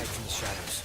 light from the shadows.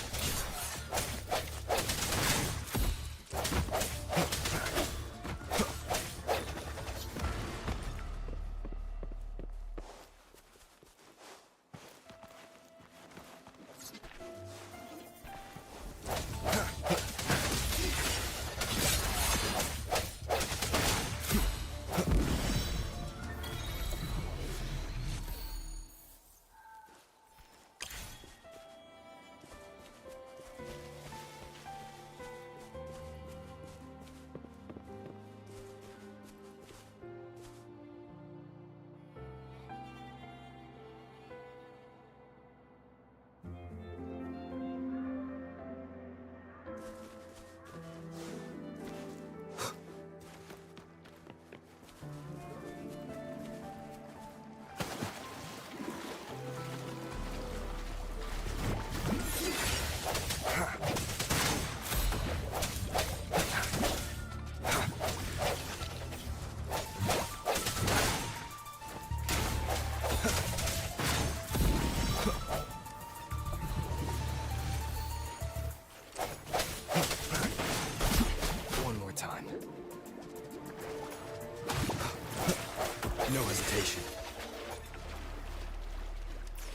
No hesitation.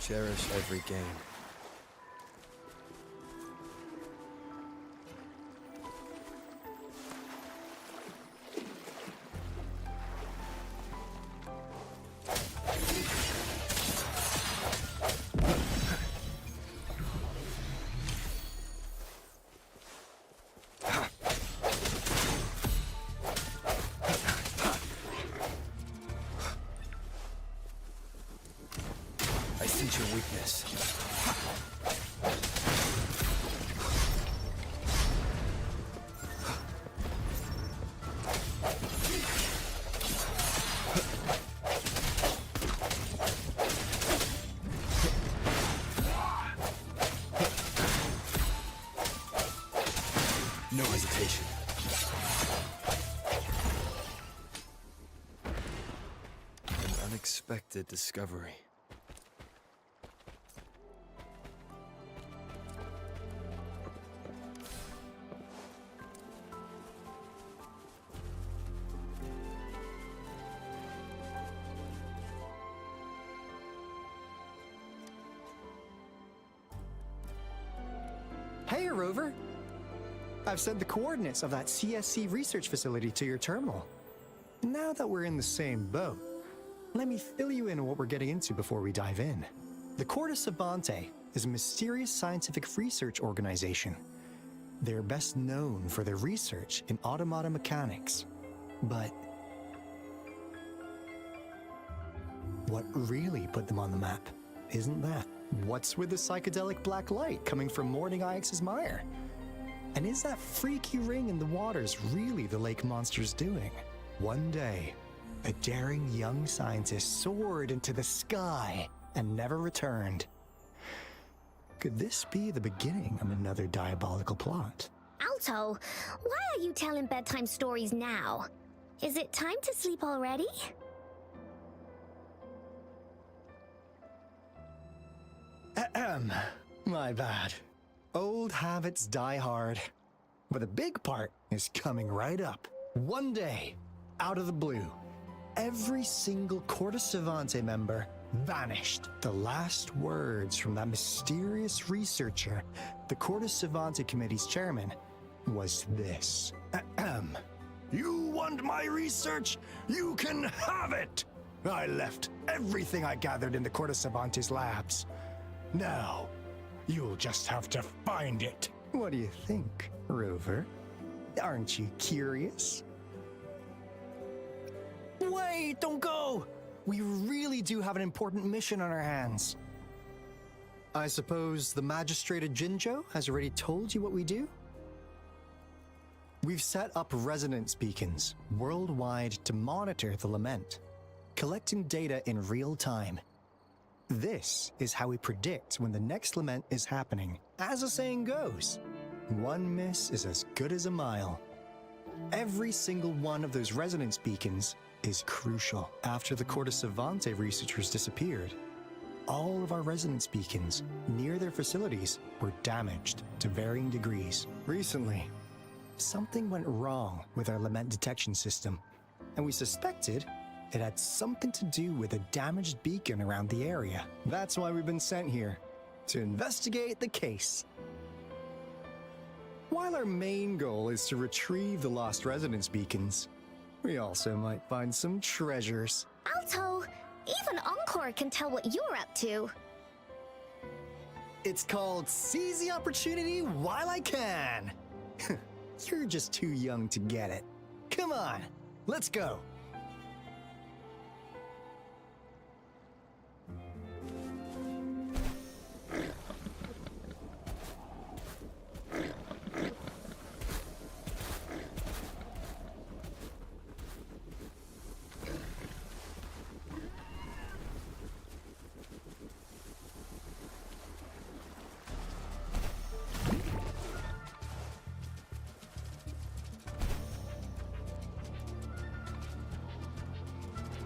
Cherish every game. I sense your weakness. No hesitation. An unexpected discovery. Hey, Rover! I've sent the coordinates of that CSC research facility to your terminal. Now that we're in the same boat, let me fill you in on what we're getting into before we dive in. The Corda Savante is a mysterious scientific research organization. They're best known for their research in automata mechanics. But what really put them on the map isn't that. What's with the psychedelic black light coming from Morning Ix's mire? And is that freaky ring in the waters really the lake monster's doing? One day, a daring young scientist soared into the sky and never returned. Could this be the beginning of another diabolical plot? Alto, why are you telling bedtime stories now? Is it time to sleep already? Ahem. My bad. Old habits die hard. But the big part is coming right up. One day, out of the blue, every single Corda Savante member vanished. The last words from that mysterious researcher, the Corda Savante Committee's chairman, was this. Ahem. You want my research? You can have it! I left everything I gathered in the Corda Savante's labs. Now, you'll just have to find it. What do you think, Rover? Aren't you curious? Wait, don't go! We really do have an important mission on our hands. I suppose the Magistrate of Jinzhou has already told you what we do? We've set up resonance beacons worldwide to monitor the lament, collecting data in real time. This is how we predict when the next lament is happening. As the saying goes, one miss is as good as a mile. Every single one of those resonance beacons is crucial. After the Corda Savante researchers disappeared, all of our resonance beacons near their facilities were damaged to varying degrees. Recently, something went wrong with our lament detection system, and we suspected it had something to do with a damaged beacon around the area. That's why we've been sent here, to investigate the case. While our main goal is to retrieve the lost resonance beacons, we also might find some treasures. Alto, even Encore can tell what you're up to. It's called Seize the Opportunity While I Can. You're just too young to get it. Come on, let's go.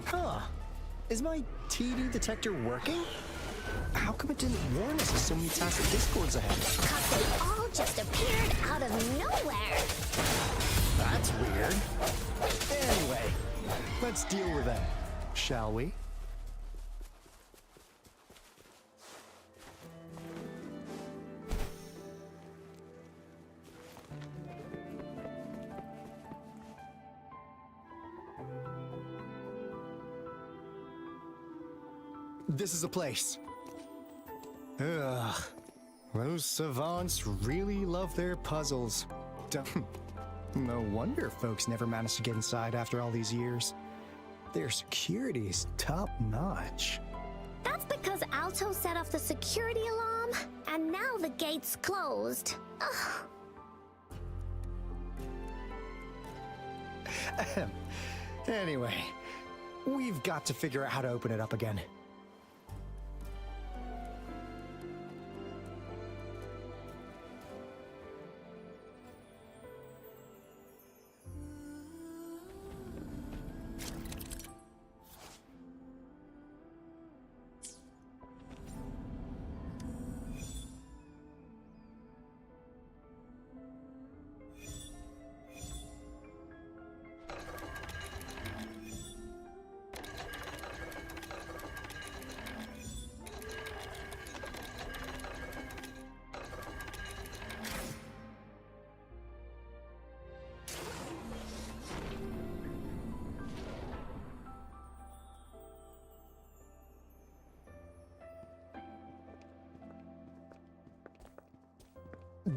Huh. Is my TD detector working? How come it didn't warn us of so many tacit discords ahead? Cause they all just appeared out of nowhere. That's weird. Anyway, let's deal with them, shall we? This is a place. Ugh. Those savants really love their puzzles. No wonder folks never managed to get inside after all these years. Their security is top-notch. That's because Alto set off the security alarm, and now the gate's closed. Ugh. Anyway, we've got to figure out how to open it up again.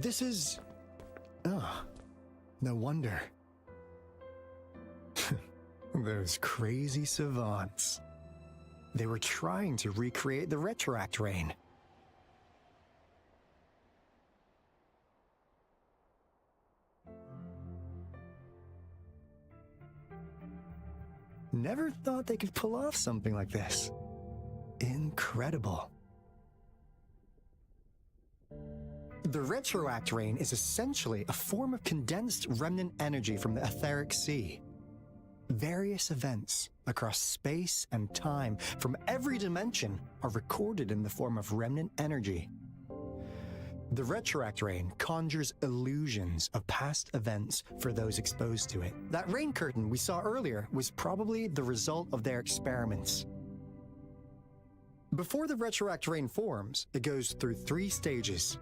This is... Oh, no wonder. Those crazy savants. They were trying to recreate the Retroact Rain. Never thought they could pull off something like this. Incredible. The Retroact Rain is essentially a form of condensed remnant energy from the Etheric Sea. Various events across space and time from every dimension are recorded in the form of remnant energy. The Retroact Rain conjures illusions of past events for those exposed to it. That rain curtain we saw earlier was probably the result of their experiments. Before the Retroact Rain forms, it goes through 3 stages.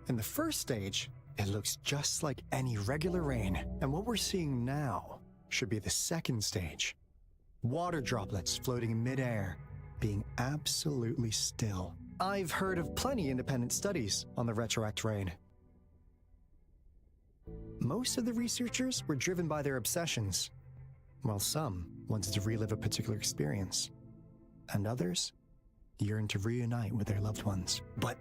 In the first stage, it looks just like any regular rain, and what we're seeing now should be the second stage. Water droplets floating in midair, being absolutely still. I've heard of plenty independent studies on the Retroact Rain. Most of the researchers were driven by their obsessions, while some wanted to relive a particular experience, and others yearned to reunite with their loved ones. But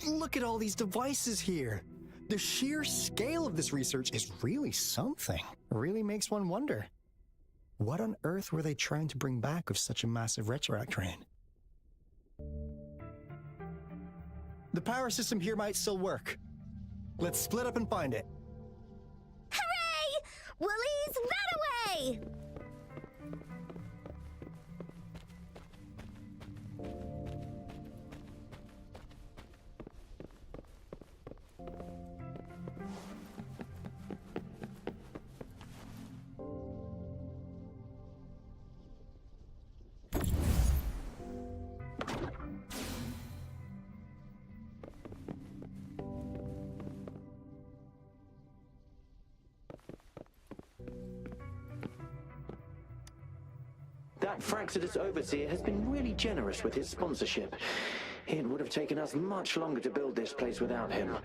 look at all these devices here. The sheer scale of this research is really something. It really makes one wonder. What on earth were they trying to bring back with such a massive Retroact Rain? The power system here might still work. Let's split up and find it. Hooray! Woolies, that away! That Fraxidus overseer has been really generous with his sponsorship. It would have taken us much longer to build this place without him.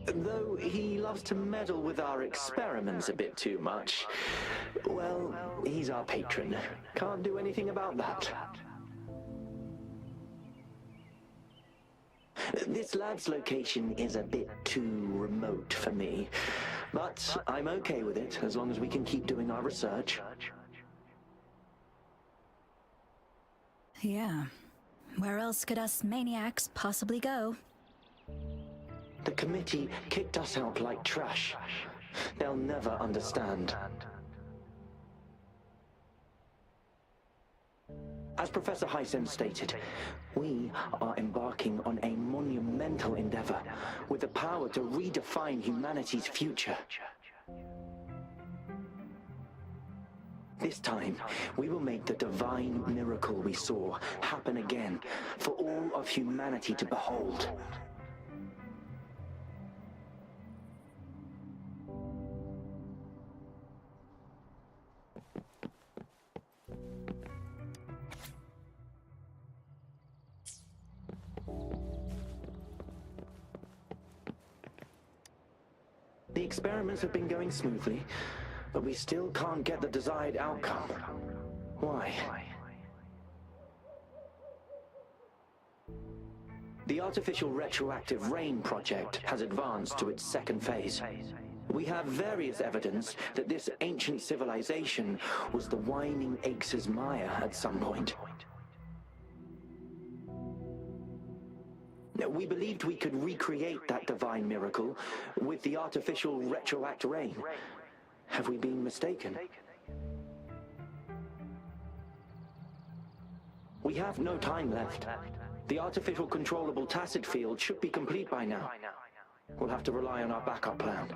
Though he loves to meddle with our experiments a bit too much. Well, he's our patron. Can't do anything about that. This lab's location is a bit too remote for me, but I'm okay with it as long as we can keep doing our research. Yeah. Where else could us maniacs possibly go? The committee kicked us out like trash. They'll never understand. As Professor Hyson stated, we are embarking on a monumental endeavor with the power to redefine humanity's future. This time, we will make the divine miracle we saw happen again for all of humanity to behold. The experiments have been going smoothly, but we still can't get the desired outcome. Why? The Artificial Retroactive Rain project has advanced to its second phase. We have various evidence that this ancient civilization was the Whining Aches' Maya at some point. We believed we could recreate that divine miracle with the artificial retroact rain. Have we been mistaken? We have no time left. The artificial controllable tacit field should be complete by now. We'll have to rely on our backup plan.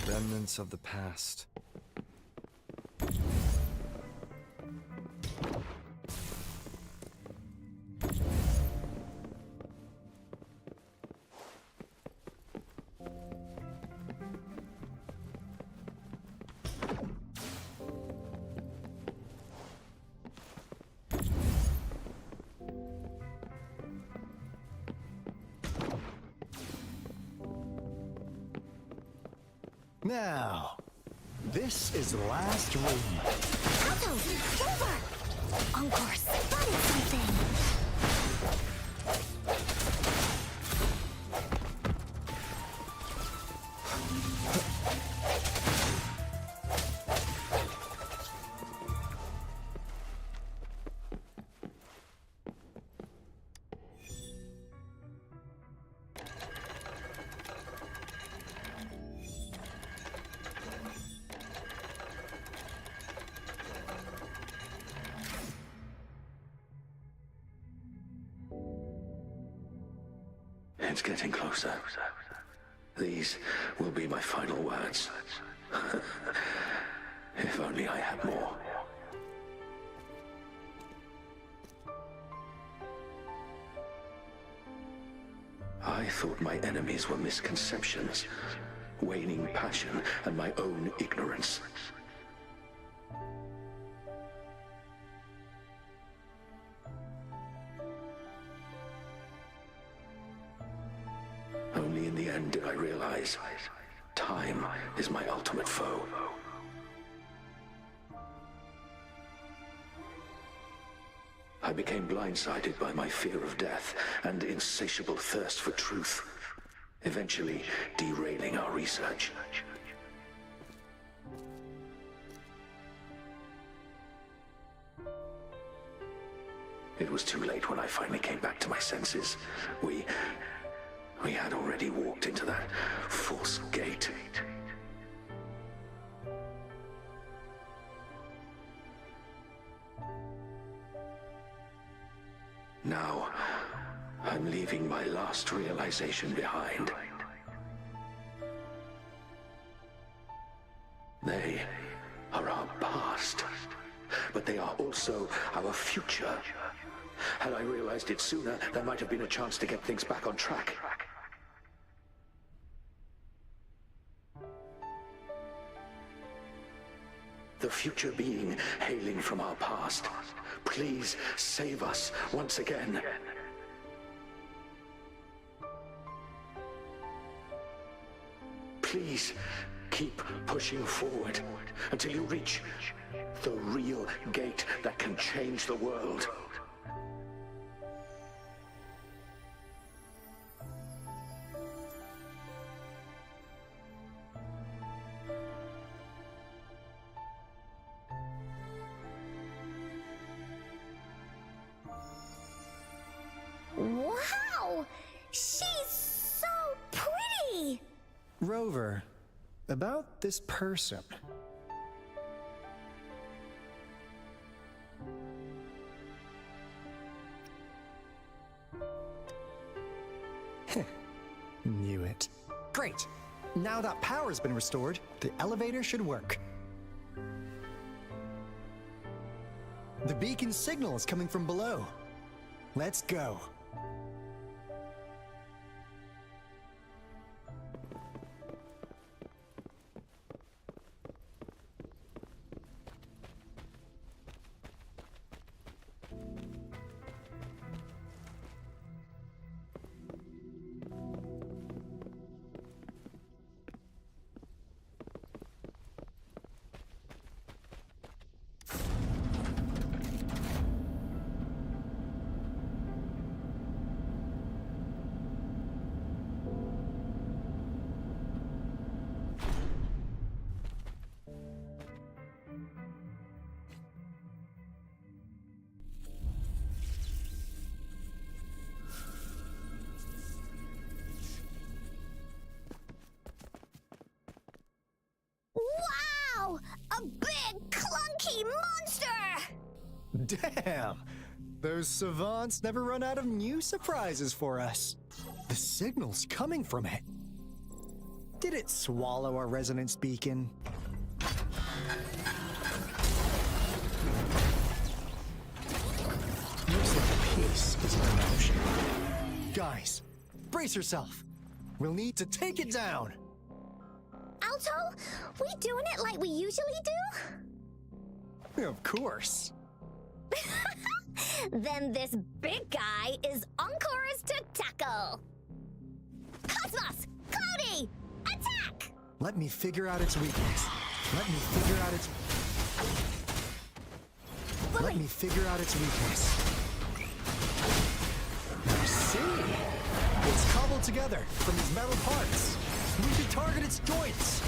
Remnants of the past. Now, this is the last room. Alto! Over! Encore spotted something! It's getting closer. These will be my final words. If only I had more. I thought my enemies were misconceptions, waning passion, and my own ignorance. Only in the end did I realize time is my ultimate foe. I became blindsided by my fear of death and insatiable thirst for truth, eventually derailing our research. It was too late when I finally came back to my senses. We had already walked into that false gate. Now, I'm leaving my last realization behind. They are our past, but they are also our future. Had I realized it sooner, there might have been a chance to get things back on track. The future being hailing from our past, please save us once again. Please keep pushing forward until you reach the real gate that can change the world. Wow! She's so pretty! Rover, about this person. Knew it. Great! Now that power's been restored, the elevator should work. The beacon signal is coming from below. Let's go. Wow! A big, clunky monster! Damn! Those savants never run out of new surprises for us. The signal's coming from it. Did it swallow our resonance beacon? Looks like a piece is in motion. Guys, brace yourself. We'll need to take it down. Alto, we doing it like we usually do? Of course. Then this big guy is Encore's to tackle. Cosmos! Cloudy! Attack! Let me figure out its weakness. Let me figure out its... Let me figure out its weakness. I see. It's cobbled together from these metal parts. We should target its joints.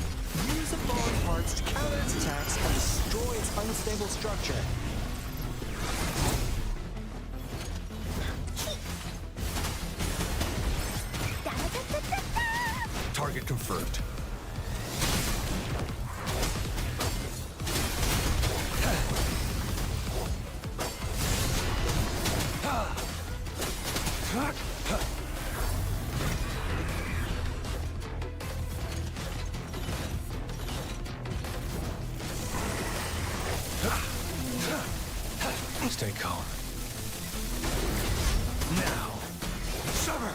Use the fallen parts to counter its attacks and destroy its unstable structure. Target confirmed. Stay calm. Now, Summer!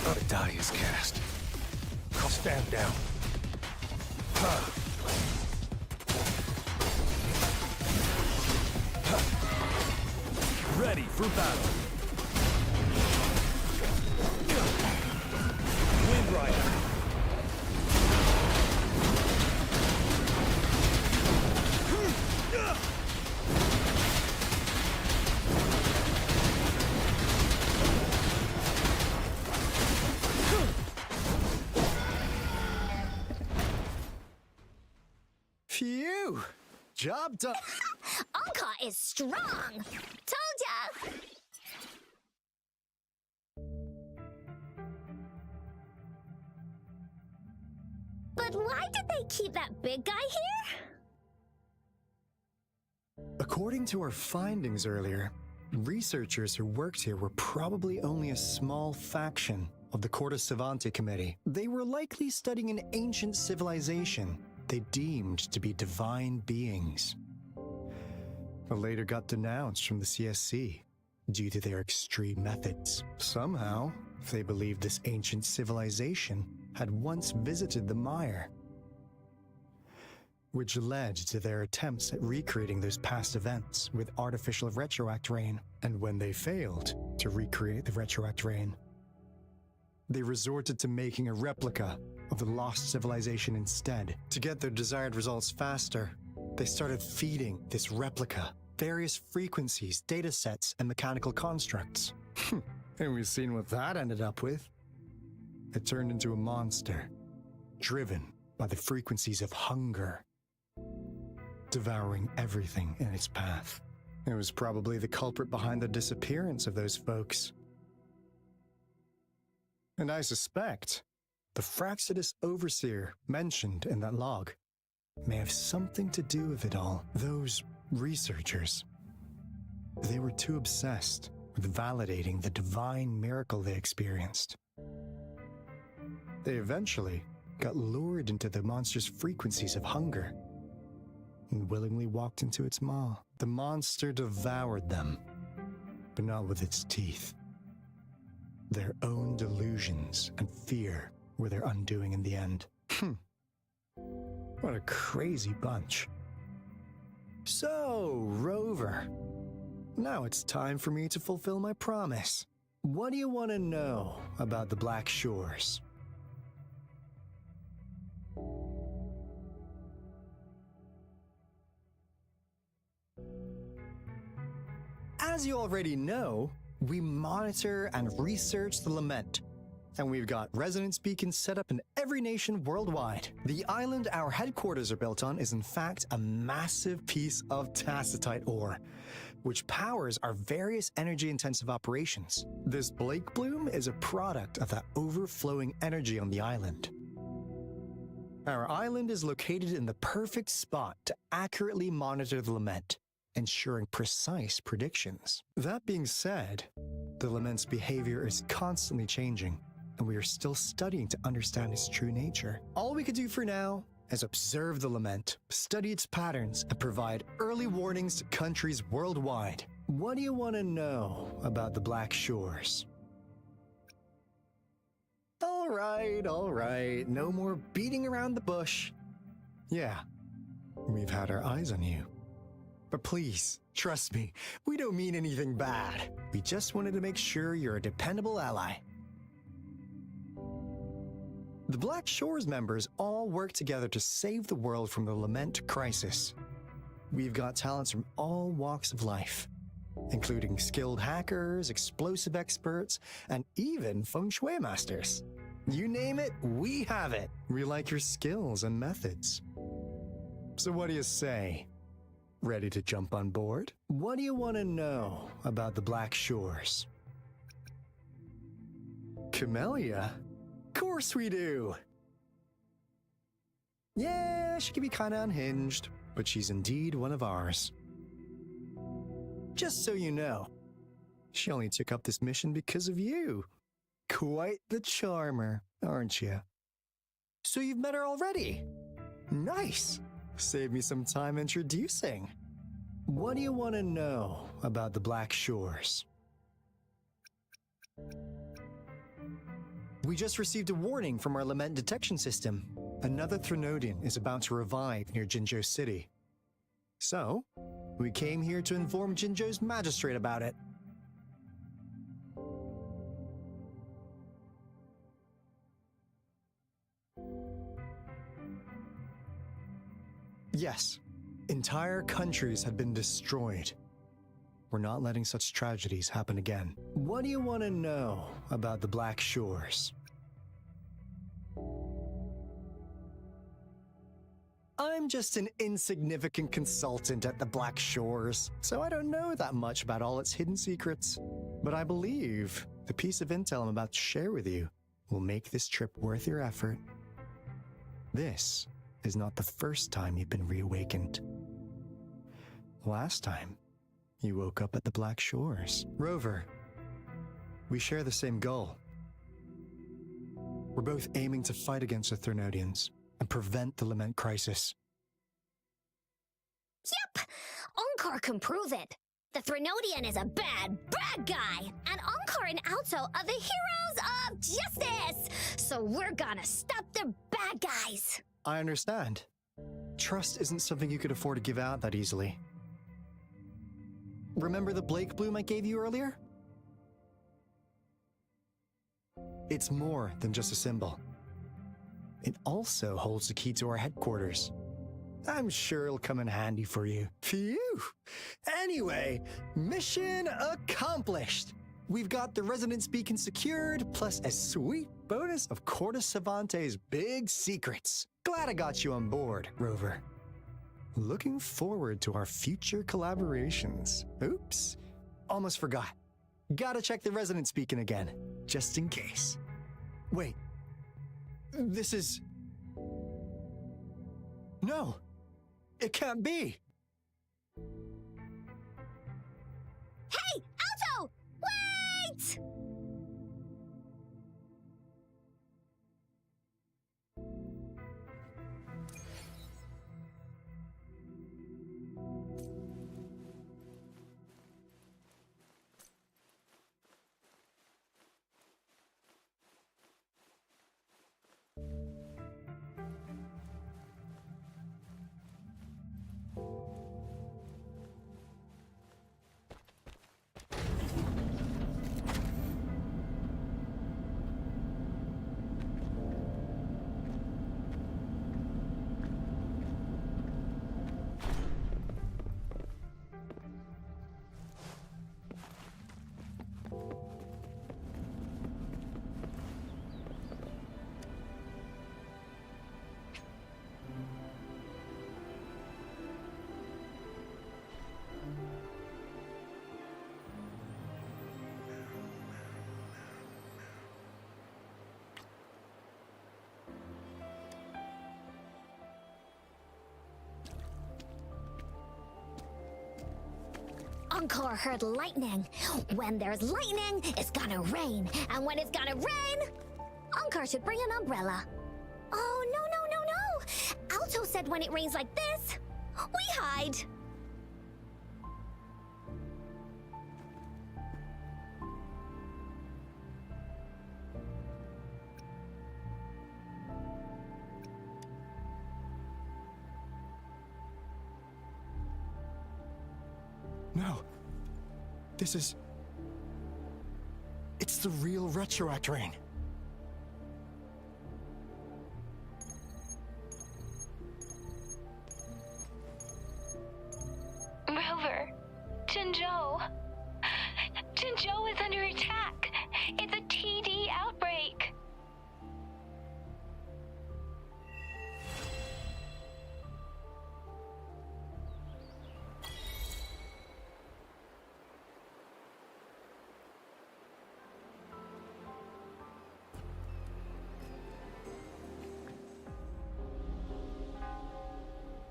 A die is cast. Stand down. Ready for battle. Wind Rider. Phew! Job done. Anka is strong! Told ya! But why did they keep that big guy here? According to our findings earlier, researchers who worked here were probably only a small faction of the Corte Savante Committee. They were likely studying an ancient civilization they deemed to be divine beings, but later got denounced from the CSC due to their extreme methods. Somehow, they believed this ancient civilization had once visited the Mire, which led to their attempts at recreating those past events with artificial retroact rain. And when they failed to recreate the retroact rain, they resorted to making a replica of the lost civilization instead. To get their desired results faster, they started feeding this replica various frequencies, data sets, and mechanical constructs. And we've seen what that ended up with. It turned into a monster, driven by the frequencies of hunger, devouring everything in its path. It was probably the culprit behind the disappearance of those folks. And I suspect the Fraxidus Overseer mentioned in that log may have something to do with it all. Those researchers, they were too obsessed with validating the divine miracle they experienced. They eventually got lured into the monster's frequencies of hunger and willingly walked into its maw. The monster devoured them, but not with its teeth. Their own delusions and fear were their undoing in the end. What a crazy bunch. So, Rover, now it's time for me to fulfill my promise. What do you want to know about the Black Shores? As you already know, we monitor and research the Lament, and we've got resonance beacons set up in every nation worldwide. The island our headquarters are built on is in fact a massive piece of tacitite ore, which powers our various energy-intensive operations. This Blake Bloom is a product of that overflowing energy on the island. Our island is located in the perfect spot to accurately monitor the Lament, ensuring precise predictions. That being said, the Lament's behavior is constantly changing, and we are still studying to understand its true nature. All we could do for now is observe the Lament, study its patterns, and provide early warnings to countries worldwide. What do you want to know about the Black Shores? All right, no more beating around the bush. Yeah, we've had our eyes on you. But please, trust me, we don't mean anything bad. We just wanted to make sure you're a dependable ally. The Black Shores members all work together to save the world from the Lament crisis. We've got talents from all walks of life, including skilled hackers, explosive experts, and even feng shui masters. You name it, we have it. We like your skills and methods. So what do you say? Ready to jump on board? What do you want to know about the Black Shores? Camellia? Of course we do! Yeah, she can be kinda unhinged, but she's indeed one of ours. Just so you know, she only took up this mission because of you. Quite the charmer, aren't you? So you've met her already? Nice! Save me some time introducing. What do you want to know about the Black Shores? We just received a warning from our Lament detection system. Another Threnodian is about to revive near Jinzhou City. So, we came here to inform Jinzhou's magistrate about it. Yes, entire countries have been destroyed. We're not letting such tragedies happen again. What do you want to know about the Black Shores? I'm just an insignificant consultant at the Black Shores, so I don't know that much about all its hidden secrets. But I believe the piece of intel I'm about to share with you will make this trip worth your effort. This is not the first time you've been reawakened. Last time, you woke up at the Black Shores. Rover, we share the same goal. We're both aiming to fight against the Threnodians and prevent the Lament crisis. Yep! Onkar can prove it. The Threnodian is a bad, bad guy, and Onkar and Alto are the heroes of justice! So we're gonna stop the bad guys! I understand. Trust isn't something you could afford to give out that easily. Remember the Blake Bloom I gave you earlier? It's more than just a symbol. It also holds the key to our headquarters. I'm sure it'll come in handy for you. Phew! Anyway, mission accomplished! We've got the Resonance Beacon secured, plus a sweet bonus of Cortus Savante's big secrets. Glad I got you on board, Rover. Looking forward to our future collaborations. Oops, almost forgot. Gotta check the Resonance Beacon again, just in case. Wait, this is... No, it can't be. Hey, Alto! Wait! Onkar heard lightning. When there's lightning, it's gonna rain. And when it's gonna rain, Onkar should bring an umbrella. Oh, no. Alto said when it rains like this, we hide. No. This is... It's the real Retroact Rain. Rover, Jinzhou. Jinzhou is under attack. It's a TD outbreak.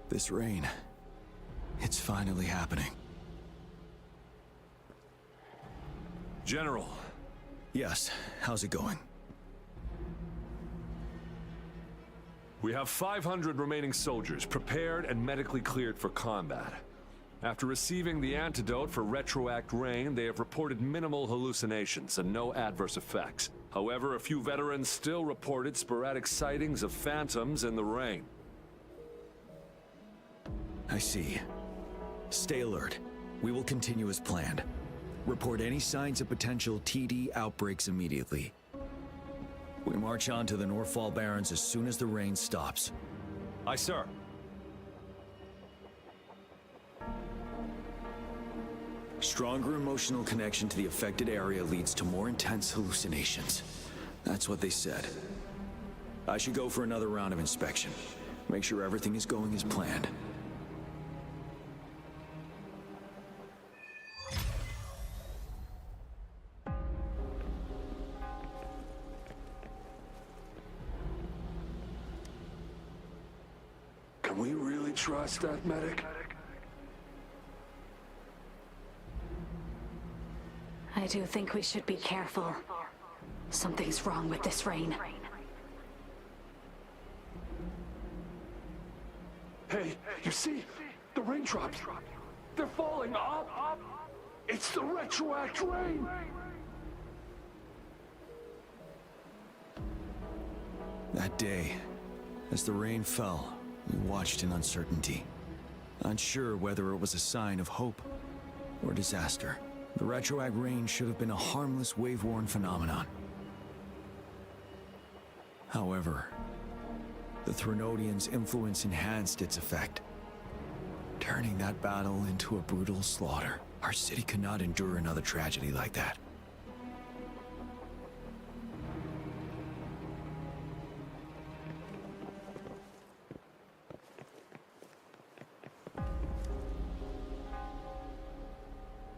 This rain, it's finally happening. General. Yes, how's it going? We have 500 remaining soldiers prepared and medically cleared for combat. After receiving the antidote for Retroact Rain, they have reported minimal hallucinations and no adverse effects. However, a few veterans still reported sporadic sightings of phantoms in the rain. I see. Stay alert. We will continue as planned. Report any signs of potential TD outbreaks immediately. We march on to the Northfall Barrens as soon as the rain stops. Aye, sir. Stronger emotional connection to the affected area leads to more intense hallucinations. That's what they said. I should go for another round of inspection. Make sure everything is going as planned. Can we really trust that medic? I do think we should be careful. Something's wrong with this rain. Hey, you see? The raindrops. They're falling up. It's the Retroact Rain. That day, as the rain fell, we watched in uncertainty. Unsure whether it was a sign of hope or disaster. The Retroact Rain should have been a harmless wave-worn phenomenon. However, the Threnodians' influence enhanced its effect, turning that battle into a brutal slaughter. Our city could not endure another tragedy like that.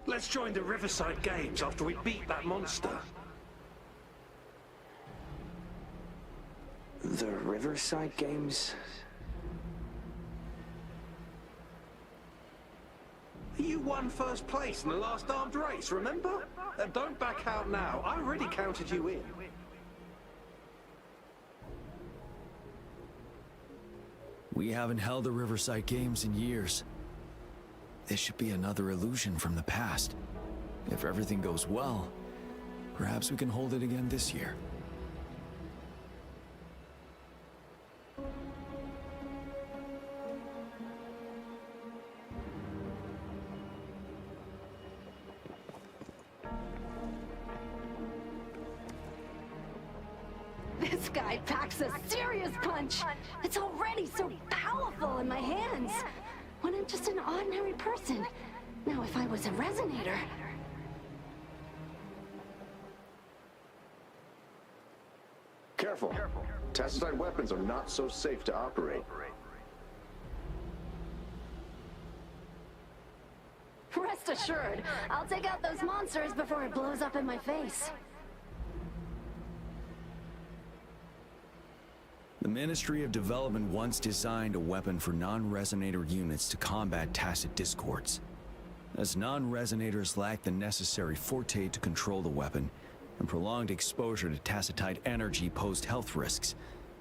Let's join the Riverside Games after we beat that monster. The Riverside Games? You won first place in the last armed race, remember? Don't back out now. I already counted you in. We haven't held the Riverside Games in years. This should be another illusion from the past. If everything goes well, perhaps we can hold it again this year. This guy packs a serious punch. It's already so powerful in my hands. When I'm just an ordinary person. Now, if I was a resonator... Careful. Tacitite weapons are not so safe to operate. Rest assured, I'll take out those monsters before it blows up in my face. The Ministry of Development once designed a weapon for non-resonator units to combat tacit discords. As non-resonators lack the necessary forte to control the weapon, and prolonged exposure to tacitite energy posed health risks,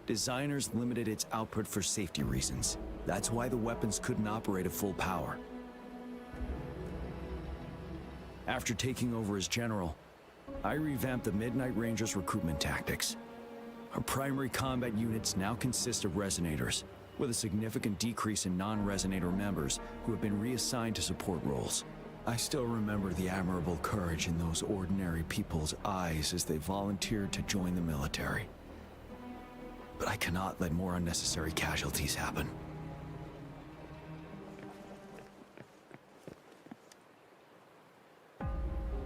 designers limited its output for safety reasons. That's why the weapons couldn't operate at full power. After taking over as general, I revamped the Midnight Rangers' recruitment tactics. Our primary combat units now consist of resonators, with a significant decrease in non-resonator members who have been reassigned to support roles. I still remember the admirable courage in those ordinary people's eyes as they volunteered to join the military. But I cannot let more unnecessary casualties happen.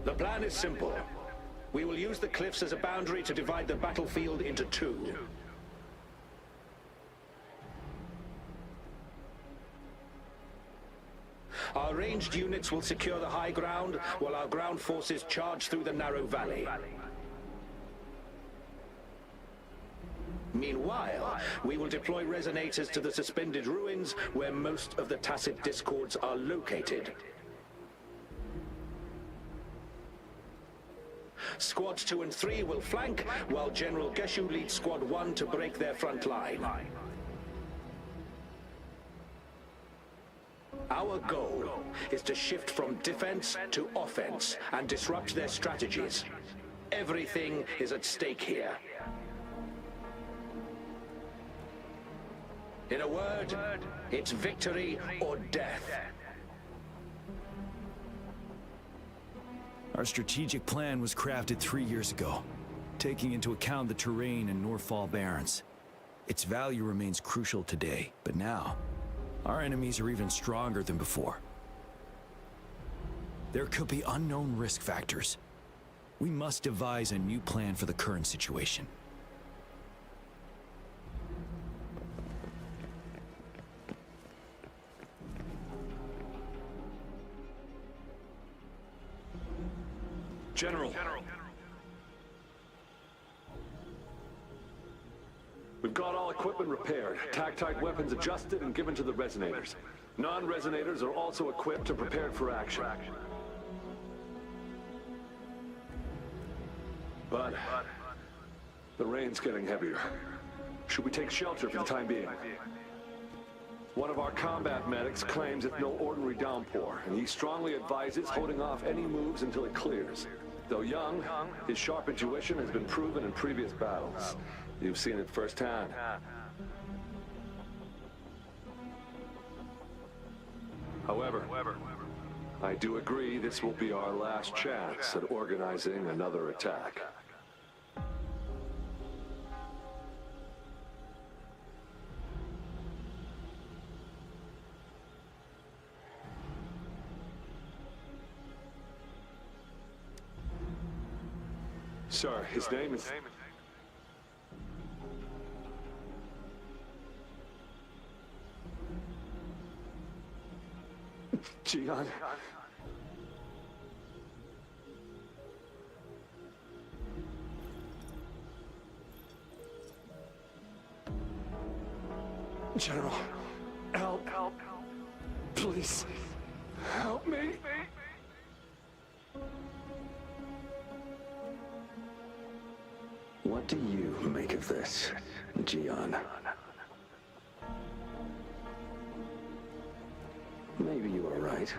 The plan is simple. We will use the cliffs as a boundary to divide the battlefield into two. Our ranged units will secure the high ground, while our ground forces charge through the narrow valley. Meanwhile, we will deploy resonators to the suspended ruins where most of the Tacet Discords are located. Squads 2 and 3 will flank, while General Geshu leads Squad 1 to break their front line. Our goal is to shift from defense to offense and disrupt their strategies. Everything is at stake here. In a word, it's victory or death. Our strategic plan was crafted 3 years ago, taking into account the terrain in Norfall Barrens. Its value remains crucial today, but now, our enemies are even stronger than before. There could be unknown risk factors. We must devise a new plan for the current situation. General. We've got all equipment repaired, tactite weapons adjusted and given to the resonators. Non-resonators are also equipped and prepared for action. But the rain's getting heavier. Should we take shelter for the time being? One of our combat medics claims it's no ordinary downpour, and he strongly advises holding off any moves until it clears. Though young, his sharp intuition has been proven in previous battles. You've seen it firsthand. However, I do agree this will be our last chance at organizing another attack. Sir, his name is... Jian. General, help. Please, help me. What do you make of this, Jian? Maybe you are right.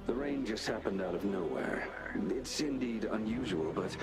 The rain just happened out of nowhere. It's indeed unusual, but...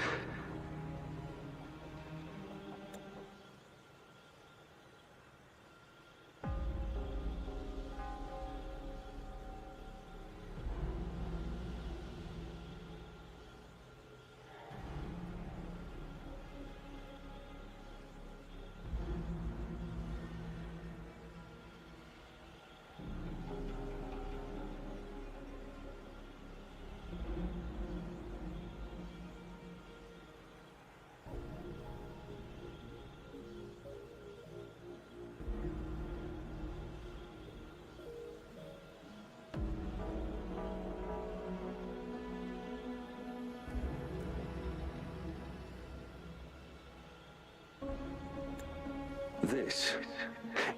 This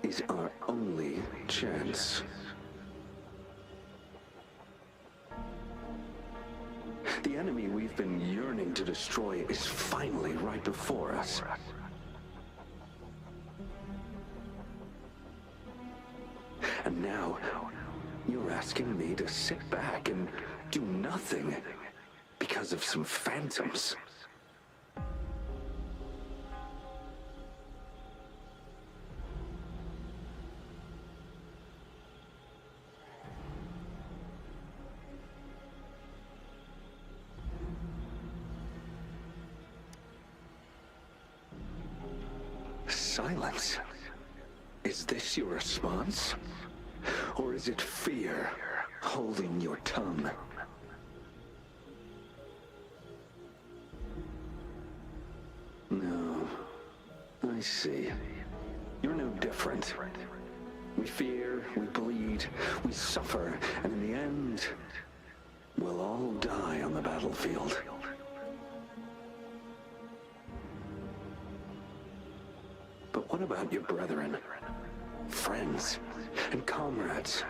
is our only chance. The enemy we've been yearning to destroy is finally right before us. And now, you're asking me to sit back and do nothing because of some phantoms. Silence. Is this your response? Or is it fear holding your tongue? No. I see. You're no different. We fear, we bleed, we suffer, and in the end, we'll all die on the battlefield. But what about your brethren, friends, and comrades,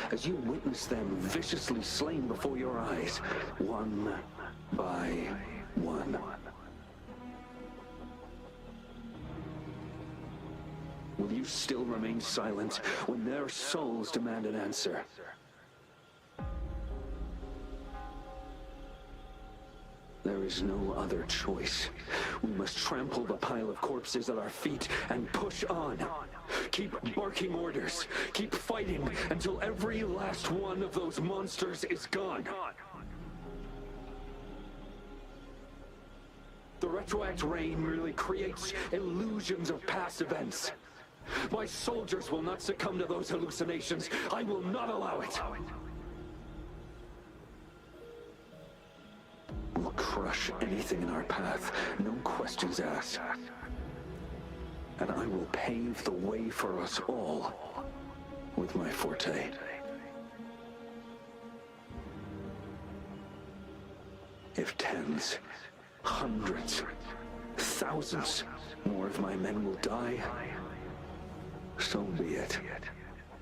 as you witness them viciously slain before your eyes, one by one? Will you still remain silent when their souls demand an answer? There is no other choice. We must trample the pile of corpses at our feet and push on. Keep barking orders. Keep fighting until every last one of those monsters is gone. The retroact rain merely creates illusions of past events. My soldiers will not succumb to those hallucinations. I will not allow it. We'll crush anything in our path, no questions asked. And I will pave the way for us all with my forte. If tens, hundreds, thousands more of my men will die, so be it.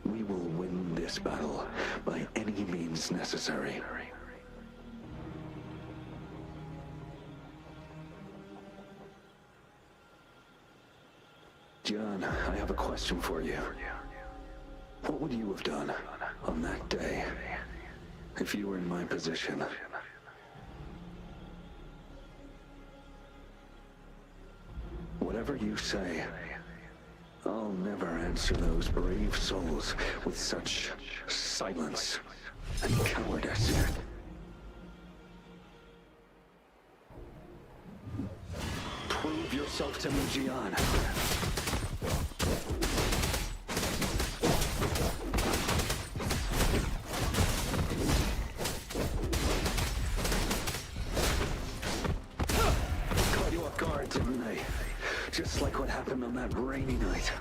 We will win this battle by any means necessary. John, I have a question for you. What would you have done on that day if you were in my position? Whatever you say, I'll never answer those brave souls with such silence and cowardice. Prove yourself to me, Gian. Caught you off guard, didn't I? Just like what happened on that rainy night.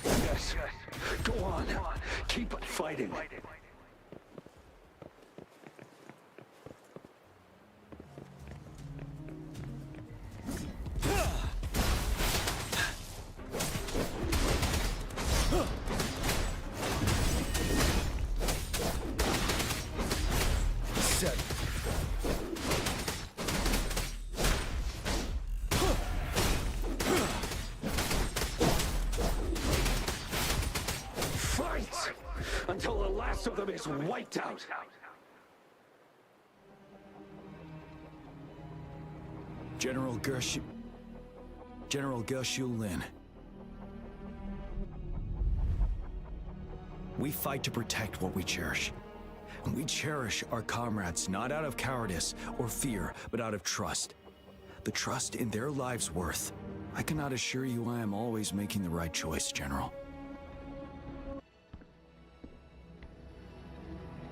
Yes, go on. Keep fighting. Fight until the last of them is wiped out. General Gershu Lin. We fight to protect what we cherish. And we cherish our comrades not out of cowardice or fear, but out of trust. The trust in their lives' worth. I cannot assure you I am always making the right choice, General.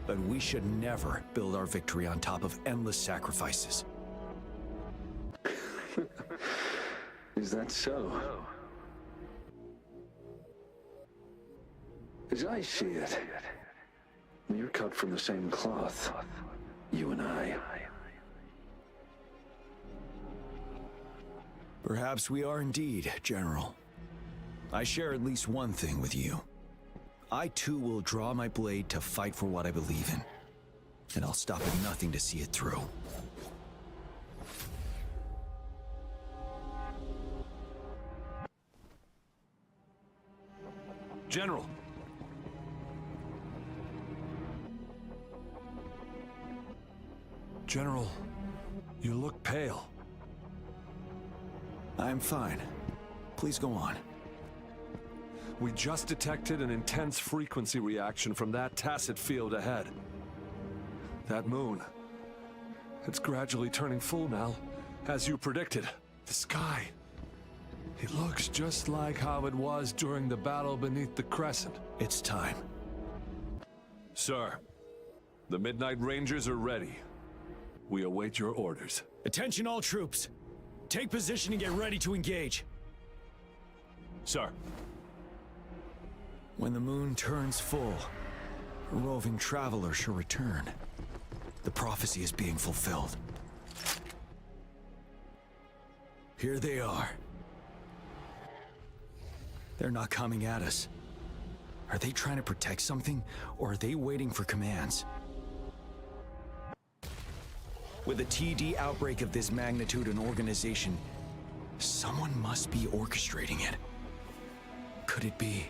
But we should never build our victory on top of endless sacrifices. Is that so? As I see it, you're cut from the same cloth, you and I. Perhaps we are indeed, General. I share at least one thing with you. I too will draw my blade to fight for what I believe in. And I'll stop at nothing to see it through. General! General, you look pale. I'm fine. Please go on. We just detected an intense frequency reaction from that tacit field ahead. That moon. It's gradually turning full now, as you predicted. The sky. It looks just like how it was during the battle beneath the Crescent. It's time. Sir, the Midnight Rangers are ready. We await your orders. Attention all troops. Take position and get ready to engage. Sir. When the moon turns full, a roving traveler shall return. The prophecy is being fulfilled. Here they are. They're not coming at us. Are they trying to protect something, or are they waiting for commands? With a TD outbreak of this magnitude and organization, someone must be orchestrating it. Could it be?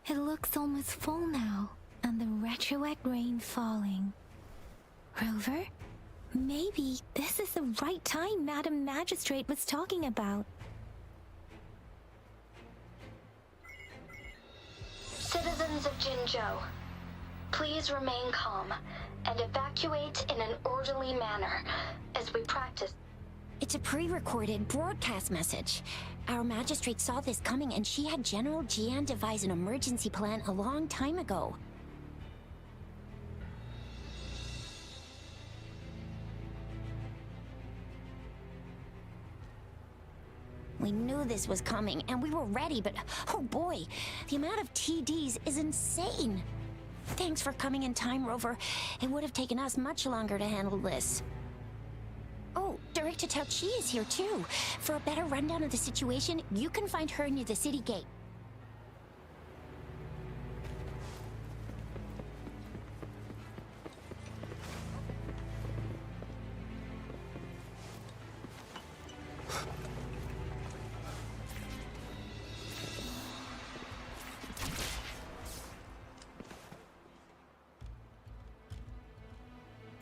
It looks almost full now, and the retroact rain falling. Rover? Maybe this is the right time Madam Magistrate was talking about. Citizens of Jinzhou, please remain calm and evacuate in an orderly manner as we practice. It's a pre-recorded broadcast message. Our magistrate saw this coming and she had General Jian devise an emergency plan a long time ago. We knew this was coming and we were ready, but oh boy, the amount of TDs is insane. Thanks for coming in time, Rover. It would have taken us much longer to handle this. Oh, Director Tao Chi is here too. For a better rundown of the situation, you can find her near the city gate.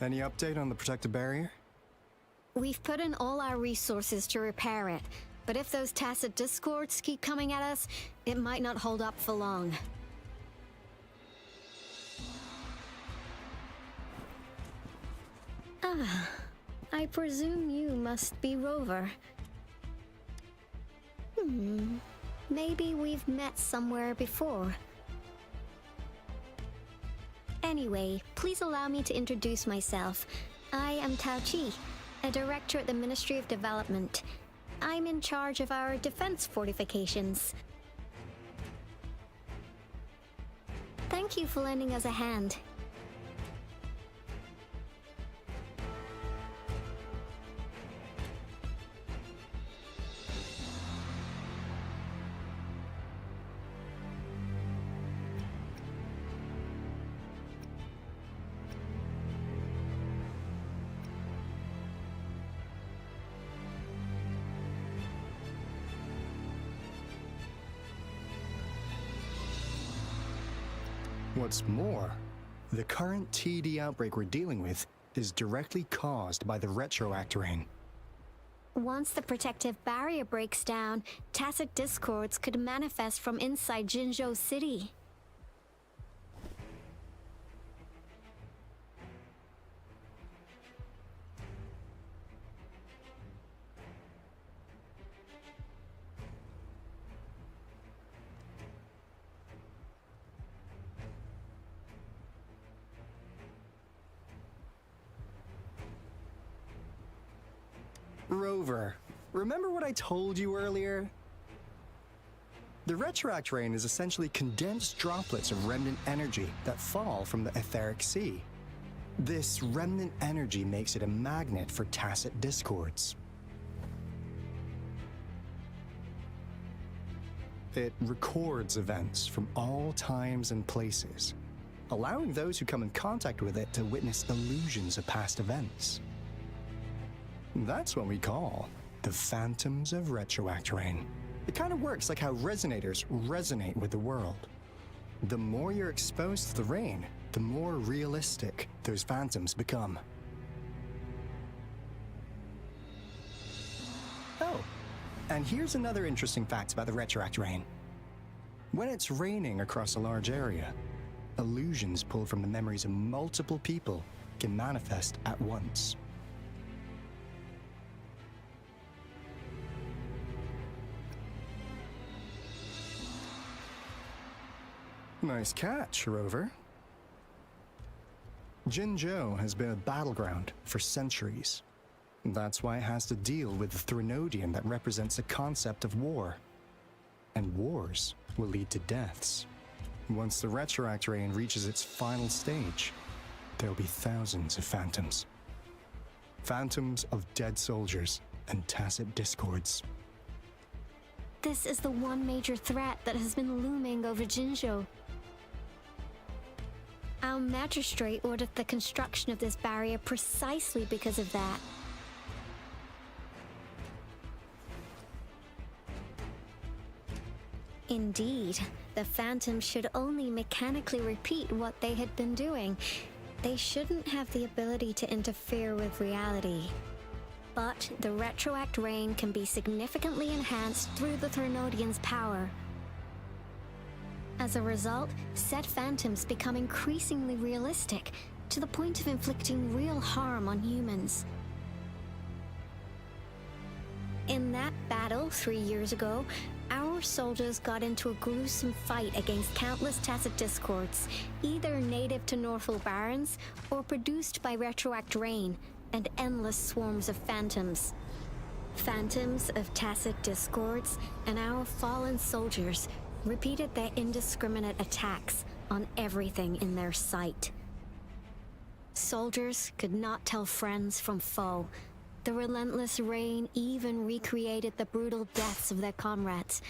Any update on the protective barrier? We've put in all our resources to repair it, but if those tacit discords keep coming at us, it might not hold up for long. Ah, I presume you must be Rover. Maybe we've met somewhere before. Anyway, please allow me to introduce myself. I am Tao Chi, a director at the Ministry of Development. I'm in charge of our defense fortifications. Thank you for lending us a hand. What's more, the current TD outbreak we're dealing with is directly caused by the retroact rain. Once the protective barrier breaks down, tacit discords could manifest from inside Jinzhou City. Rover, remember what I told you earlier? The retroact rain is essentially condensed droplets of remnant energy that fall from the etheric sea. This remnant energy makes it a magnet for tacit discords. It records events from all times and places, allowing those who come in contact with it to witness illusions of past events. That's what we call the phantoms of retroact rain. It kind of works like how resonators resonate with the world. The more you're exposed to the rain, the more realistic those phantoms become. Oh, and here's another interesting fact about the retroact rain. When it's raining across a large area, illusions pulled from the memories of multiple people can manifest at once. Nice catch, Rover. Jinzhou has been a battleground for centuries. That's why it has to deal with the Threnodian that represents the concept of war. And wars will lead to deaths. Once the retroact rain reaches its final stage, there'll be thousands of phantoms. Phantoms of dead soldiers and tacit discords. This is the one major threat that has been looming over Jinzhou. Our magistrate ordered the construction of this barrier precisely because of that. Indeed, the phantoms should only mechanically repeat what they had been doing. They shouldn't have the ability to interfere with reality. But the retroact rain can be significantly enhanced through the Threnodian's power. As a result, said phantoms become increasingly realistic, to the point of inflicting real harm on humans. In that battle 3 years ago, our soldiers got into a gruesome fight against countless tacit discords, either native to Northel Barrens or produced by retroact rain and endless swarms of phantoms. Phantoms of tacit discords and our fallen soldiers repeated their indiscriminate attacks on everything in their sight. Soldiers could not tell friends from foe. The relentless rain even recreated the brutal deaths of their comrades,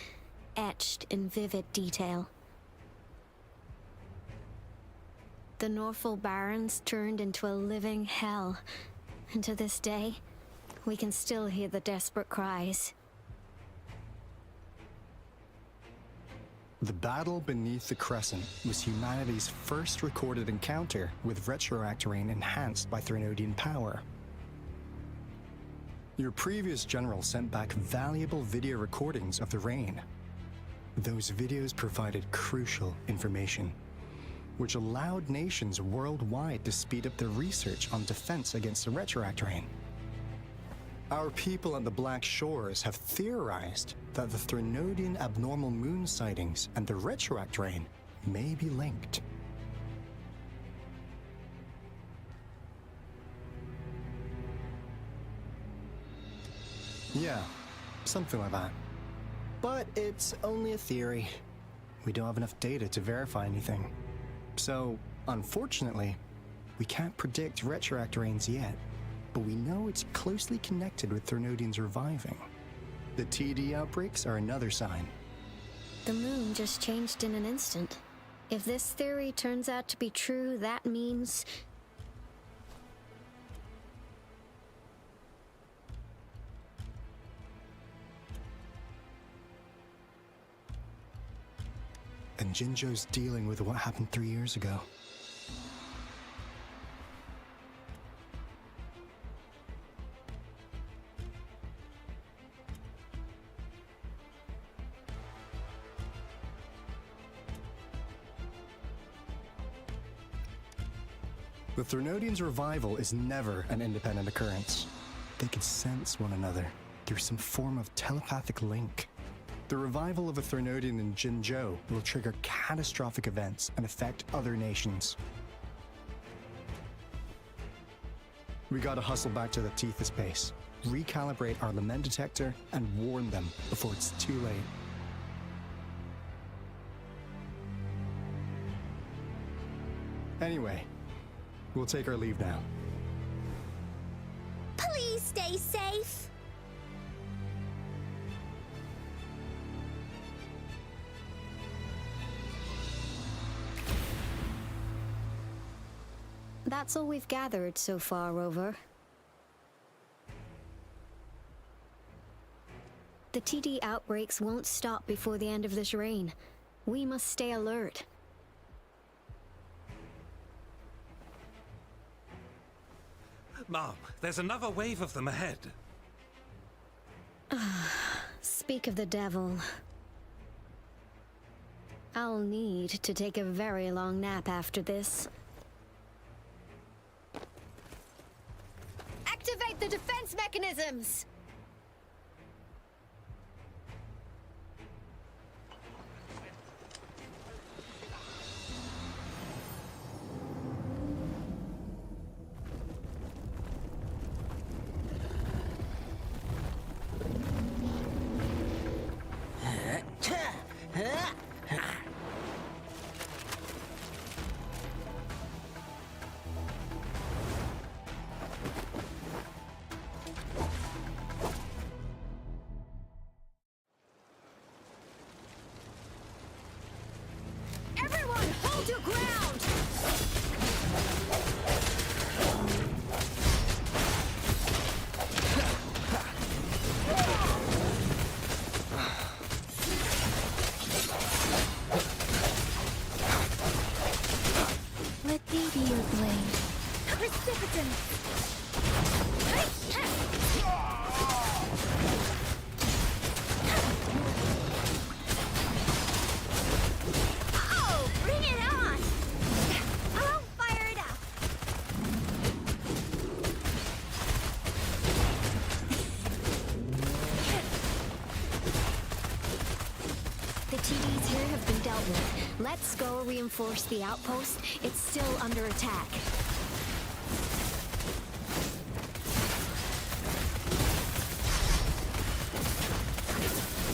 etched in vivid detail. The Northel Barrens turned into a living hell, and to this day, we can still hear the desperate cries. The battle beneath the Crescent was humanity's first recorded encounter with retroact rain enhanced by Threnodian power. Your previous general sent back valuable video recordings of the rain. Those videos provided crucial information, which allowed nations worldwide to speed up their research on defense against the retroact rain. Our people on the Black Shores have theorized that the Threnodian abnormal moon sightings and the retroact rain may be linked. Yeah, something like that. But it's only a theory. We don't have enough data to verify anything. So, unfortunately, we can't predict retroact rains yet, but we know it's closely connected with Threnodians reviving. The TD outbreaks are another sign. The moon just changed in an instant. If this theory turns out to be true, that means... A and Jinzhou's dealing with what happened 3 years ago. The Threnodians' revival is never an independent occurrence. They can sense one another through some form of telepathic link. The revival of a Threnodian in Jinzhou will trigger catastrophic events and affect other nations. We gotta hustle back to the Tethys base, recalibrate our lament detector, and warn them before it's too late. Anyway, we'll take our leave now. Please stay safe. That's all we've gathered so far, Rover. The TD outbreaks won't stop before the end of this reign. We must stay alert. Mom, there's another wave of them ahead. Speak of the devil. I'll need to take a very long nap after this. Activate the defense mechanisms! Everyone, hold your ground! Let thee be your blade. Precipitant! Oh, bring it on! I'll fire it up! The TDs here have been dealt with. Let's go reinforce the outpost. It's still under attack.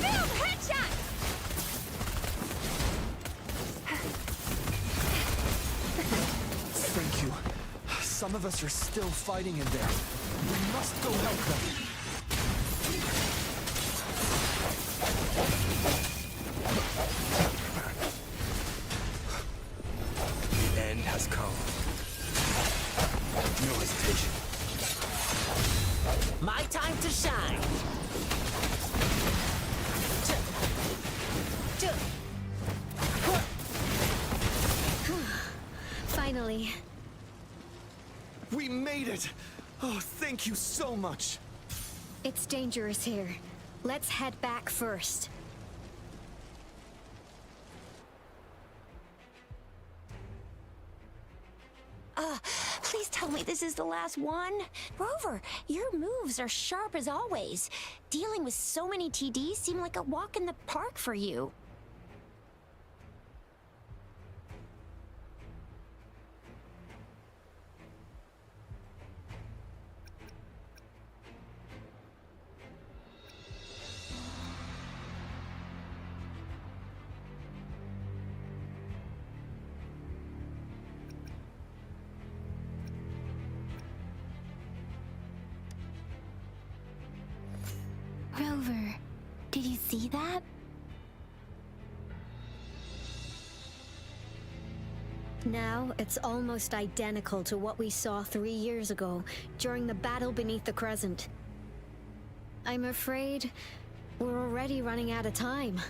Boom! Headshot! Thank you. Some of us are still fighting in there. We must go help them. The end has come. No hesitation. My time to shine. Finally. We made it! Oh, thank you so much! It's dangerous here. Let's head back first. Please tell me this is the last one. Rover, your moves are sharp as always. Dealing with so many TDs seem like a walk in the park for you. Rover, did you see that? Now, it's almost identical to what we saw 3 years ago, during the battle beneath the Crescent. I'm afraid we're already running out of time.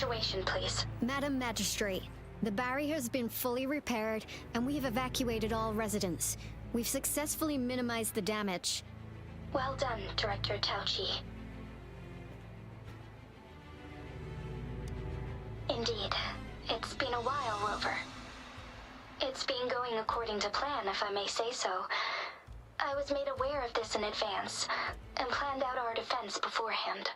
situation, please? Madam Magistrate, the barrier has been fully repaired, and we have evacuated all residents. We've successfully minimized the damage. Well done, Director Tauchi. Indeed. It's been a while, Rover. It's been going according to plan, if I may say so. I was made aware of this in advance, and planned out our defense beforehand.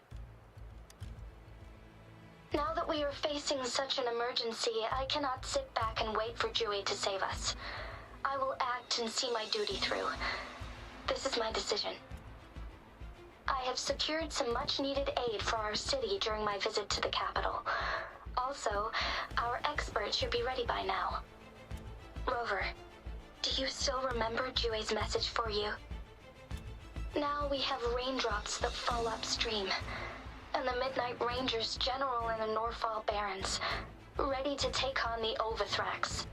Now that we are facing such an emergency, I cannot sit back and wait for Dewey to save us. I will act and see my duty through. This is my decision. I have secured some much-needed aid for our city during my visit to the capital. Also, our expert should be ready by now. Rover, do you still remember Dewey's message for you? Now we have raindrops that fall upstream, and the Midnight Rangers general in the Norfall Barrens, ready to take on the Overthrax.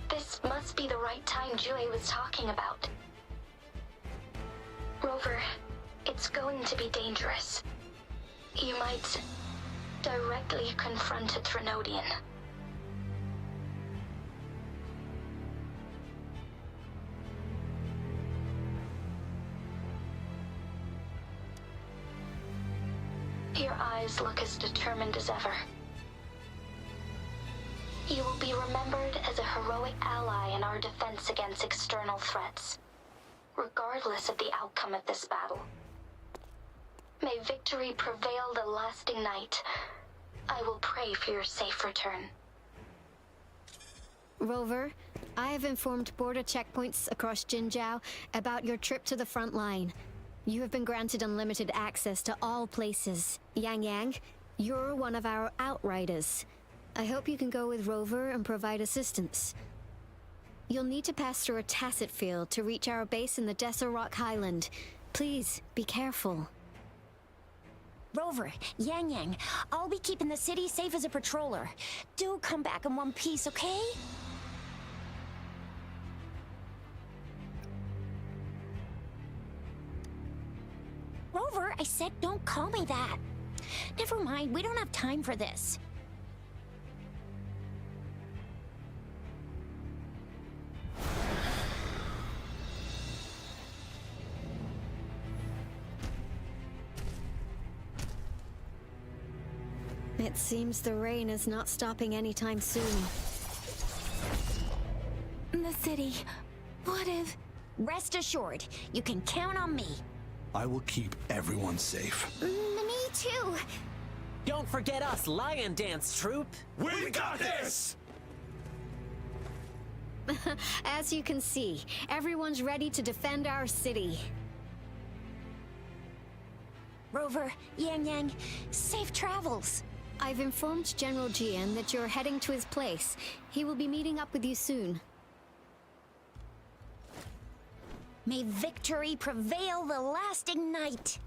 This must be the right time Dewey was talking about. Rover, it's going to be dangerous. You might directly confront a Trinodian. Your eyes look as determined as ever. You will be remembered as a heroic ally in our defense against external threats, regardless of the outcome of this battle. May victory prevail the lasting night. I will pray for your safe return. Rover, I have informed border checkpoints across Jinzhou about your trip to the front line. You have been granted unlimited access to all places. Yang Yang, you're one of our outriders. I hope you can go with Rover and provide assistance. You'll need to pass through a tacet field to reach our base in the Desert Rock Highland. Please, be careful. Rover, Yang Yang, I'll be keeping the city safe as a patroller. Do come back in one piece, okay? Rover, I said don't call me that. Never mind, we don't have time for this. It seems the rain is not stopping anytime soon. The city. What if... Rest assured, you can count on me. I will keep everyone safe. Me too. Don't forget us, Lion Dance Troupe! We got this! As you can see, everyone's ready to defend our city. Rover, Yang Yang, safe travels. I've informed General Jian that you're heading to his place. He will be meeting up with you soon. May victory prevail the lasting night.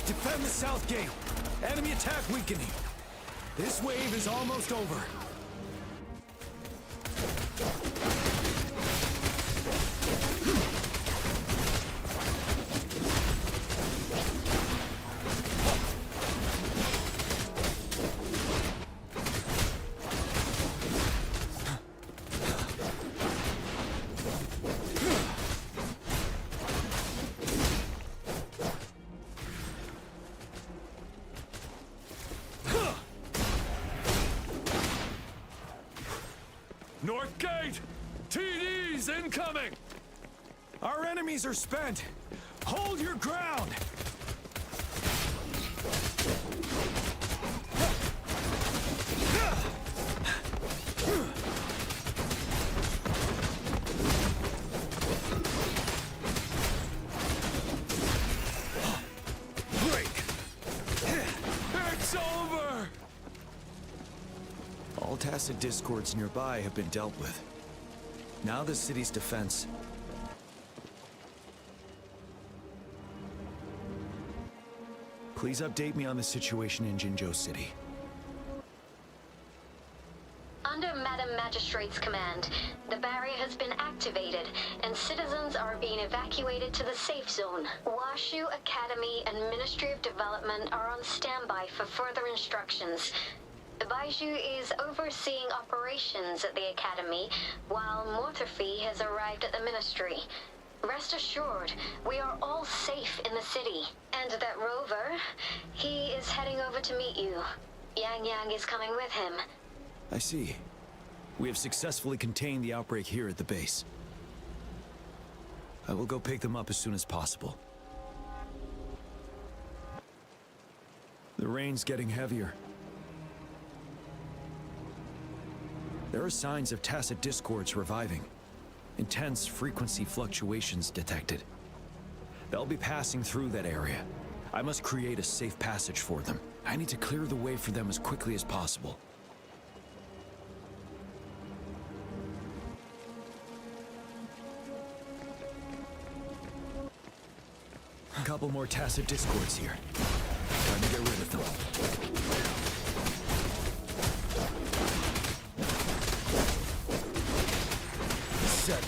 Defend the south gate. Enemy attack weakening. This wave is almost over. North Gate! TDs incoming! Our enemies are spent. Hold your ground! Break! All Tacet discords nearby have been dealt with. Now the city's defense. Please update me on the situation in Jinzhou City. Under Madam Magistrate's command, the barrier has been activated, and citizens are being evacuated to the safe zone. Washu Academy and Ministry of Development are on standby for further instructions. Baiju is overseeing operations at the Academy, while Mortherfee has arrived at the Ministry. Rest assured, we are all safe in the city. And that Rover, he is heading over to meet you. Yang Yang is coming with him. I see. We have successfully contained the outbreak here at the base. I will go pick them up as soon as possible. The rain's getting heavier. There are signs of Tacet discords reviving. Intense frequency fluctuations detected. They'll be passing through that area. I must create a safe passage for them. I need to clear the way for them as quickly as possible. A couple more Tacet discords here. Time to get rid of them. Set.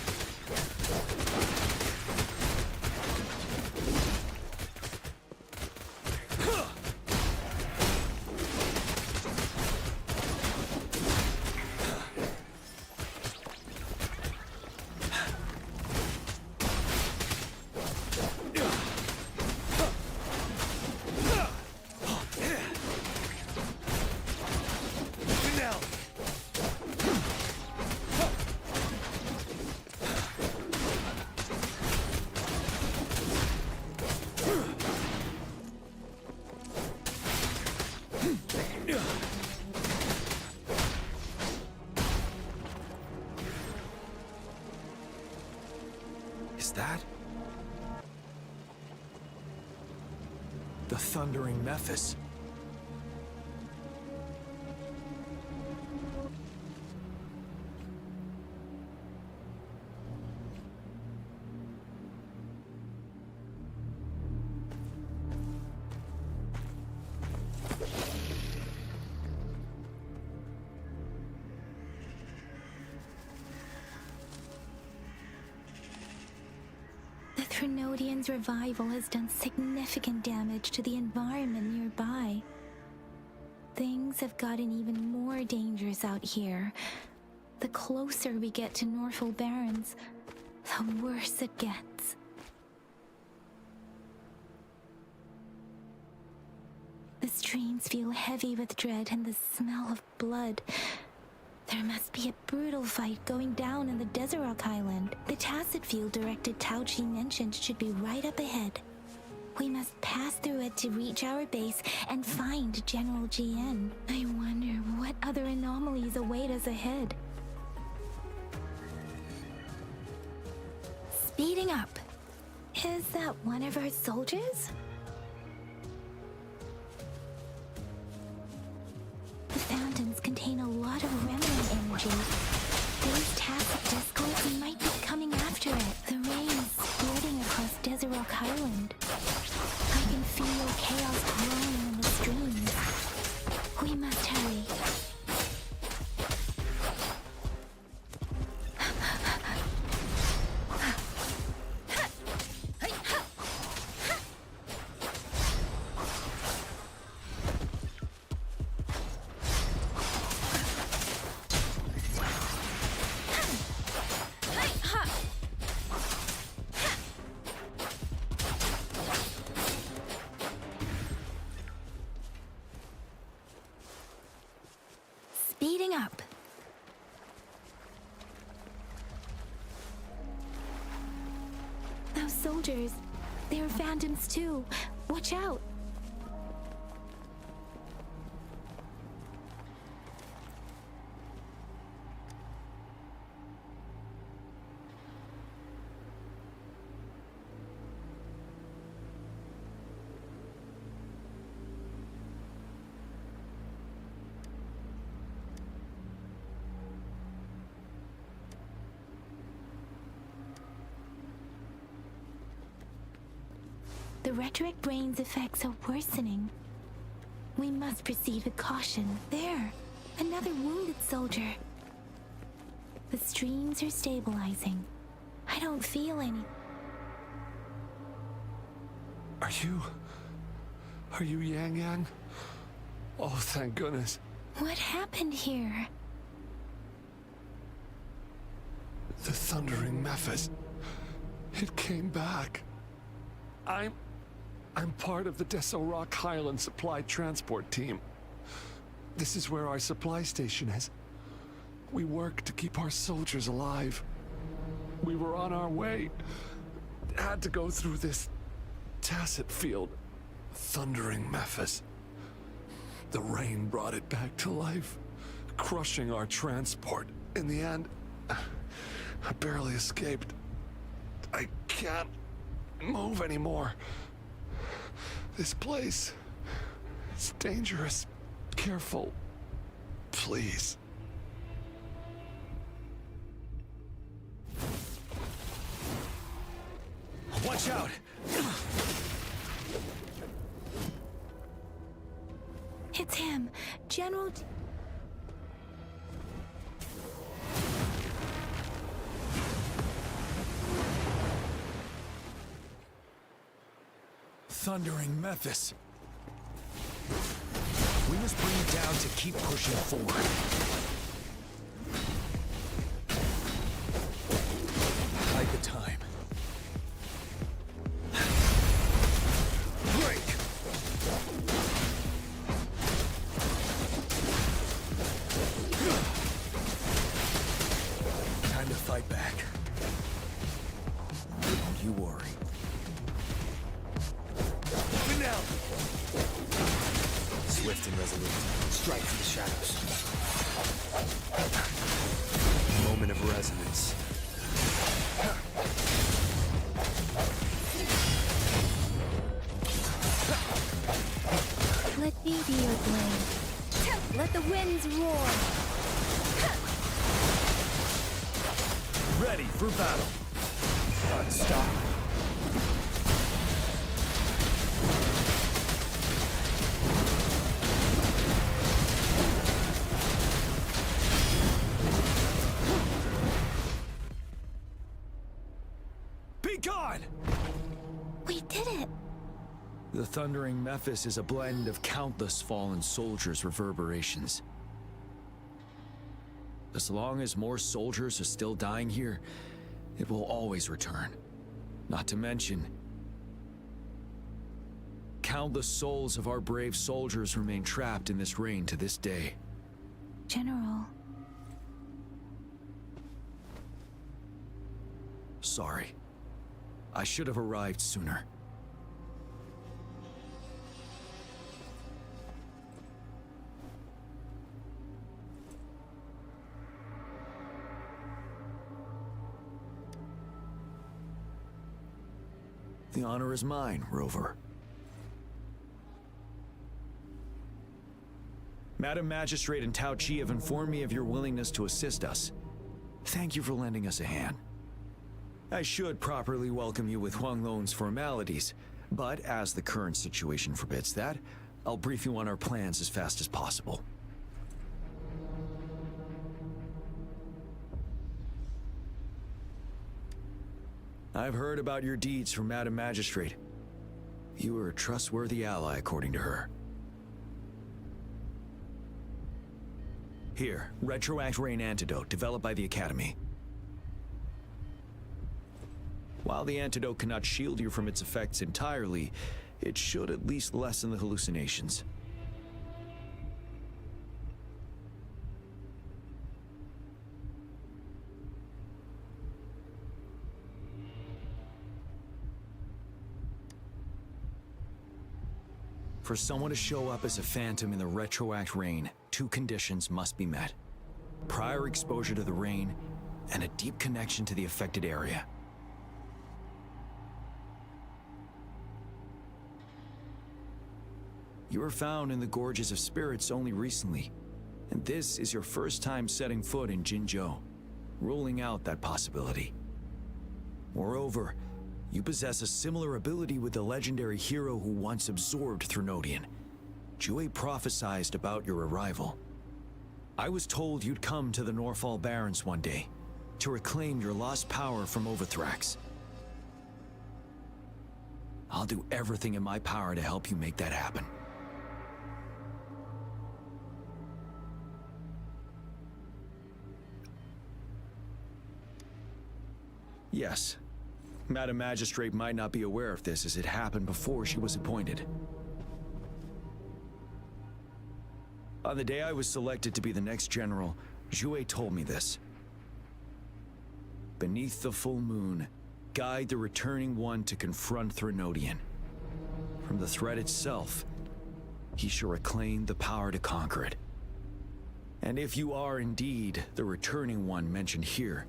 Is that the Thundering Mephis? The Threnodian's revival has done significant damage to the environment nearby. Things have gotten even more dangerous out here. The closer we get to Norful Barrens, the worse it gets. The streams feel heavy with dread and the smell of blood. There must be a brutal fight going down in the Desert Island. The Tacet field-directed Tauchi mentioned should be right up ahead. We must pass through it to reach our base and find General GN. I wonder what other anomalies await us ahead. Speeding up. Is that one of our soldiers? The fountains contain a lot of remnant energy. These Tacet discords might be coming after it. The rain is splitting across Desert Rock Island. I can feel chaos growing in the streams. We must hurry. Speeding up. Those soldiers, they're phantoms too. Watch out. The retroact rain's effects are worsening. We must proceed with caution. There, another wounded soldier. The streams are stabilizing. I don't feel any. Are you Yang Yang? Oh, thank goodness. What happened here? The Thundering Mephis. It came back. I'm part of the Deso Rock Highland Supply Transport Team. This is where our supply station is. We work to keep our soldiers alive. We were on our way. Had to go through this Tacet field. Thundering Mephis. The rain brought it back to life, crushing our transport. In the end, I barely escaped. I can't move anymore. This place, it's dangerous. Careful, please. Watch out! It's him, General. Thundering Mephis. We must bring it down to keep pushing forward. Hide the time. Break! Time to fight back. Don't you worry. Now! Swift and resolute. Strike from the shadows. Moment of resonance. Let me be your blade. Let the winds roar. Ready for battle. Stop. Be gone! We did it! The Thundering Mephis is a blend of countless fallen soldiers' reverberations. As long as more soldiers are still dying here, it will always return. Not to mention, countless souls of our brave soldiers remain trapped in this rain to this day. General. Sorry. I should have arrived sooner. The honor is mine, Rover. Madam Magistrate and Tao Chi have informed me of your willingness to assist us. Thank you for lending us a hand. I should properly welcome you with Huang Lon's formalities, but as the current situation forbids that, I'll brief you on our plans as fast as possible. I've heard about your deeds from Madam Magistrate. You are a trustworthy ally, according to her. Here, Retroact Rain Antidote, developed by the Academy. While the antidote cannot shield you from its effects entirely, it should at least lessen the hallucinations. For someone to show up as a phantom in the Retroact Rain, 2 conditions must be met. Prior exposure to the rain, and a deep connection to the affected area. You were found in the Gorges of Spirits only recently, and this is your first time setting foot in Jinzhou, ruling out that possibility. Moreover, You possess a similar ability with the legendary hero who once absorbed Threnodian. Jue prophesied about your arrival. I was told you'd come to the Norfall Barrens one day to reclaim your lost power from Overthrax. I'll do everything in my power to help you make that happen. Yes. Madam Magistrate might not be aware of this as it happened before she was appointed. On the day I was selected to be the next general, Jue told me this. Beneath the full moon, guide the returning one to confront Threnodian. From the threat itself, he shall reclaim the power to conquer it. And if you are indeed the returning one mentioned here,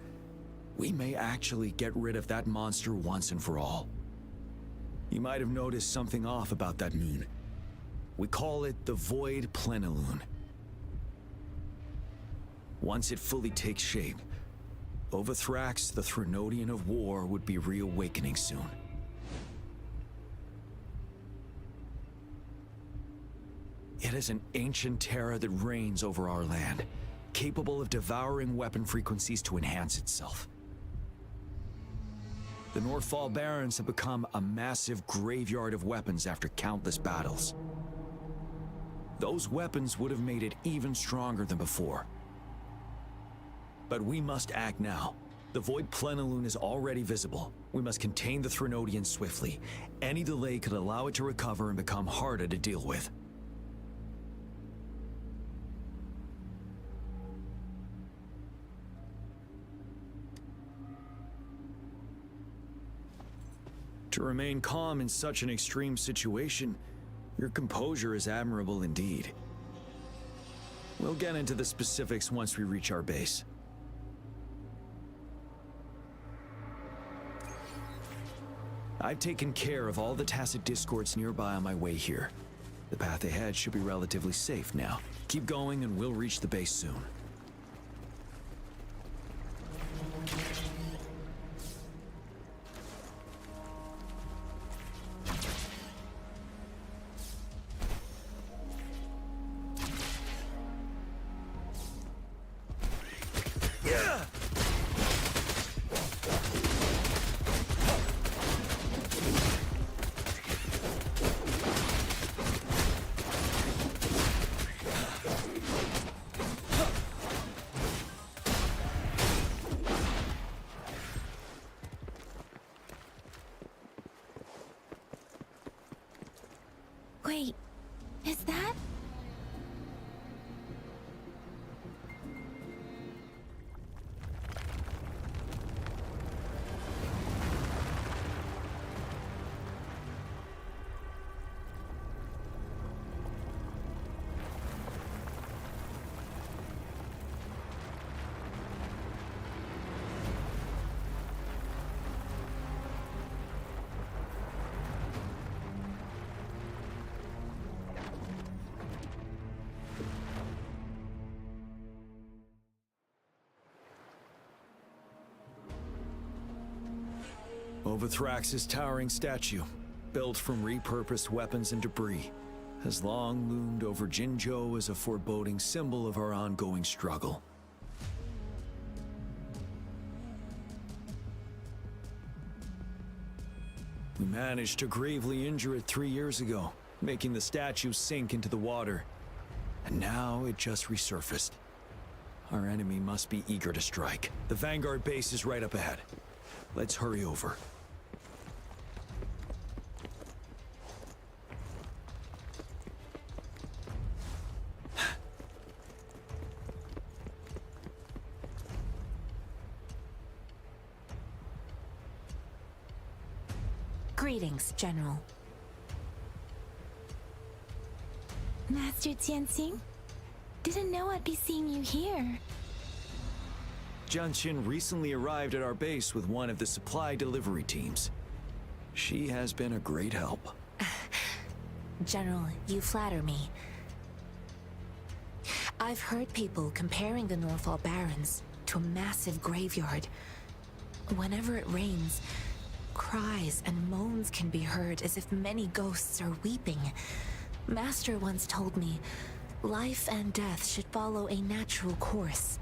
we may actually get rid of that monster once and for all. You might have noticed something off about that moon. We call it the Void Plenilune. Once it fully takes shape, Overthrax, the Threnodian of War, would be reawakening soon. It is an ancient terror that reigns over our land, capable of devouring weapon frequencies to enhance itself. The Norfall Barrens have become a massive graveyard of weapons after countless battles. Those weapons would have made it even stronger than before. But we must act now. The Void Plenilune is already visible. We must contain the Threnodian swiftly. Any delay could allow it to recover and become harder to deal with. To remain calm in such an extreme situation, your composure is admirable indeed. We'll get into the specifics once we reach our base. I've taken care of all the Tacet Discords nearby on my way here. The path ahead should be relatively safe now. Keep going and we'll reach the base soon. Wait, is that? Overthrax's towering statue, built from repurposed weapons and debris, has long loomed over Jinzhou as a foreboding symbol of our ongoing struggle. We managed to gravely injure it 3 years ago, making the statue sink into the water. And now it just resurfaced. Our enemy must be eager to strike. The Vanguard base is right up ahead. Let's hurry over. Greetings, General. Master Tianxing? Didn't know I'd be seeing you here. Jianqin recently arrived at our base with one of the supply delivery teams. She has been a great help. General, you flatter me. I've heard people comparing the Norfall Barrens to a massive graveyard. Whenever it rains, Cries and moans can be heard as if many ghosts are weeping. Master once told me, life and death should follow a natural course.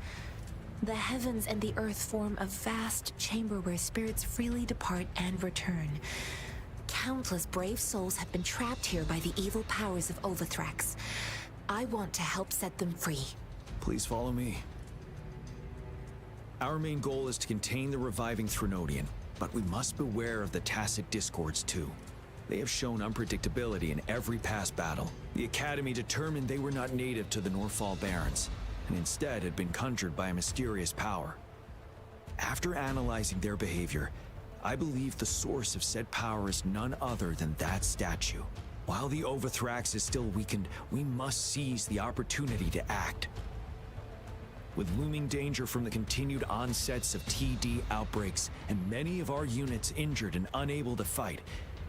The heavens and the earth form a vast chamber where spirits freely depart and return. Countless brave souls have been trapped here by the evil powers of Overthrax. I want to help set them free. Please follow me. Our main goal is to contain the reviving Threnodian, but we must beware of the Tacet Discords too. They have shown unpredictability in every past battle. The Academy determined they were not native to the Norfall Barrens, and instead had been conjured by a mysterious power. After analyzing their behavior, I believe the source of said power is none other than that statue. While the Overthrax is still weakened, we must seize the opportunity to act. With looming danger from the continued onsets of TD outbreaks and many of our units injured and unable to fight,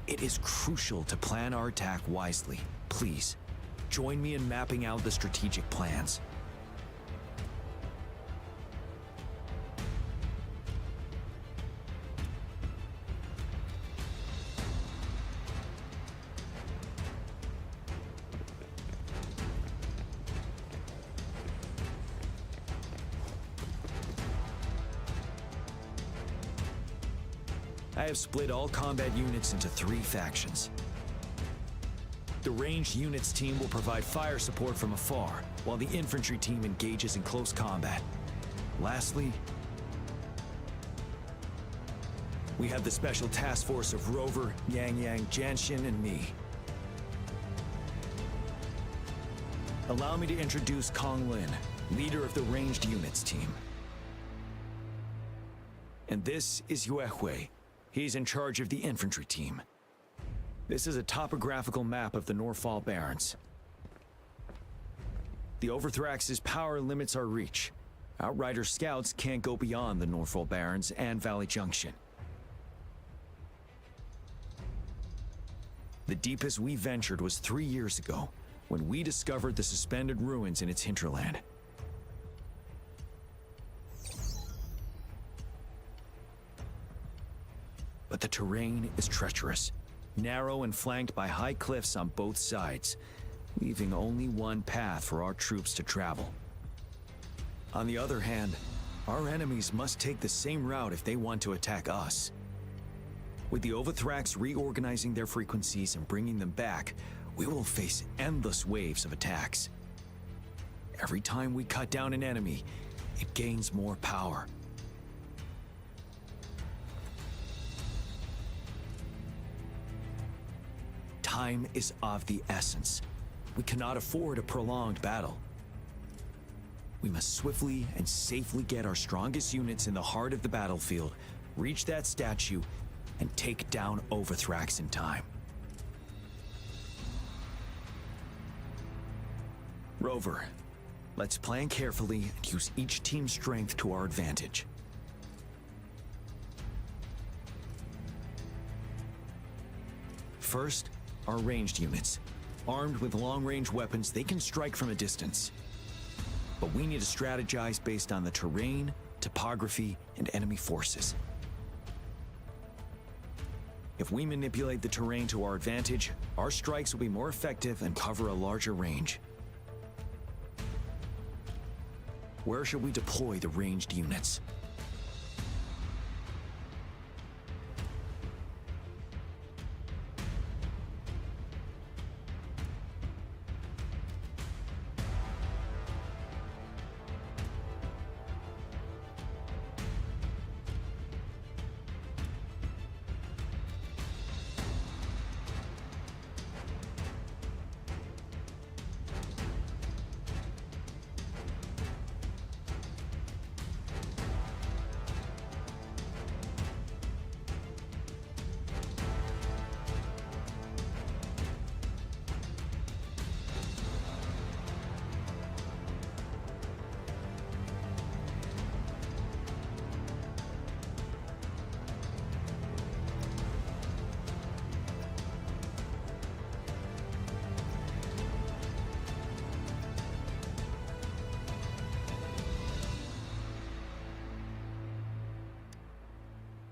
it is crucial to plan our attack wisely. Please, join me in mapping out the strategic plans. I have split all combat units into 3 factions. The ranged units team will provide fire support from afar, while the infantry team engages in close combat. Lastly, we have the special task force of Rover, Yang Yang, Janshin, and me. Allow me to introduce Kong Lin, leader of the ranged units team. And this is Yue Hui. He's in charge of the infantry team. This is a topographical map of the Norfall Barrens. The Overthrax's power limits our reach. Outrider scouts can't go beyond the Norfall Barrens and Valley Junction. The deepest we ventured was 3 years ago, when we discovered the suspended ruins in its hinterland. But the terrain is treacherous, narrow and flanked by high cliffs on both sides, leaving only one path for our troops to travel. On the other hand, our enemies must take the same route if they want to attack us. With the Overthrax reorganizing their frequencies and bringing them back, we will face endless waves of attacks. Every time we cut down an enemy, it gains more power. Time is of the essence. We cannot afford a prolonged battle. We must swiftly and safely get our strongest units in the heart of the battlefield, reach that statue, and take down Overthrax in time. Rover, let's plan carefully and use each team's strength to our advantage. First, our ranged units. Armed with long-range weapons, they can strike from a distance. But we need to strategize based on the terrain, topography, and enemy forces. If we manipulate the terrain to our advantage, our strikes will be more effective and cover a larger range. Where should we deploy the ranged units?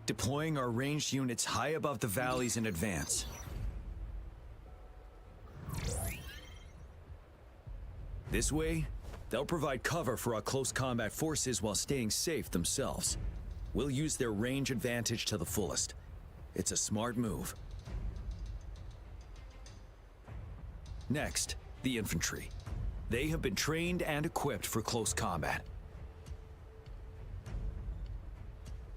deploying our ranged units high above the valleys in advance. This way, they'll provide cover for our close combat forces while staying safe themselves. We'll use their range advantage to the fullest. It's a smart move. Next, the infantry. They have been trained and equipped for close combat.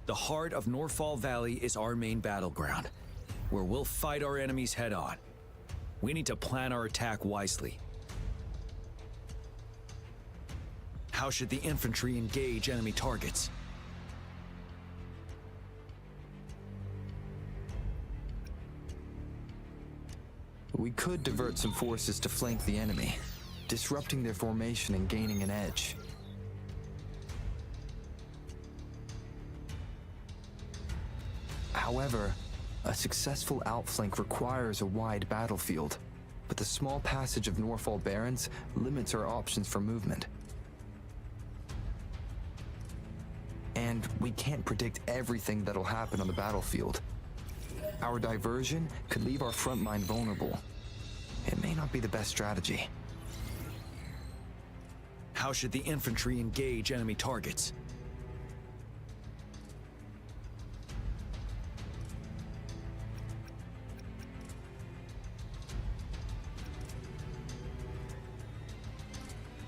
The heart of Norfall Valley is our main battleground, where we'll fight our enemies head-on. We need to plan our attack wisely. How should the infantry engage enemy targets? We could divert some forces to flank the enemy, disrupting their formation and gaining an edge. However, a successful outflank requires a wide battlefield, but the small passage of Norfall Barrens limits our options for movement. And we can't predict everything that'll happen on the battlefield. Our diversion could leave our front line vulnerable. It may not be the best strategy. How should the infantry engage enemy targets?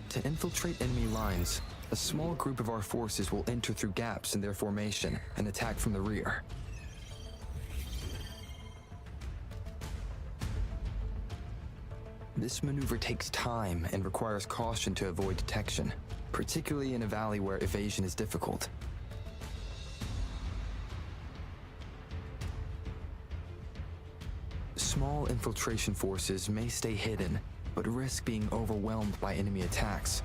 To infiltrate enemy lines, a small group of our forces will enter through gaps in their formation and attack from the rear. This maneuver takes time and requires caution to avoid detection, particularly in a valley where evasion is difficult. Small infiltration forces may stay hidden, but risk being overwhelmed by enemy attacks.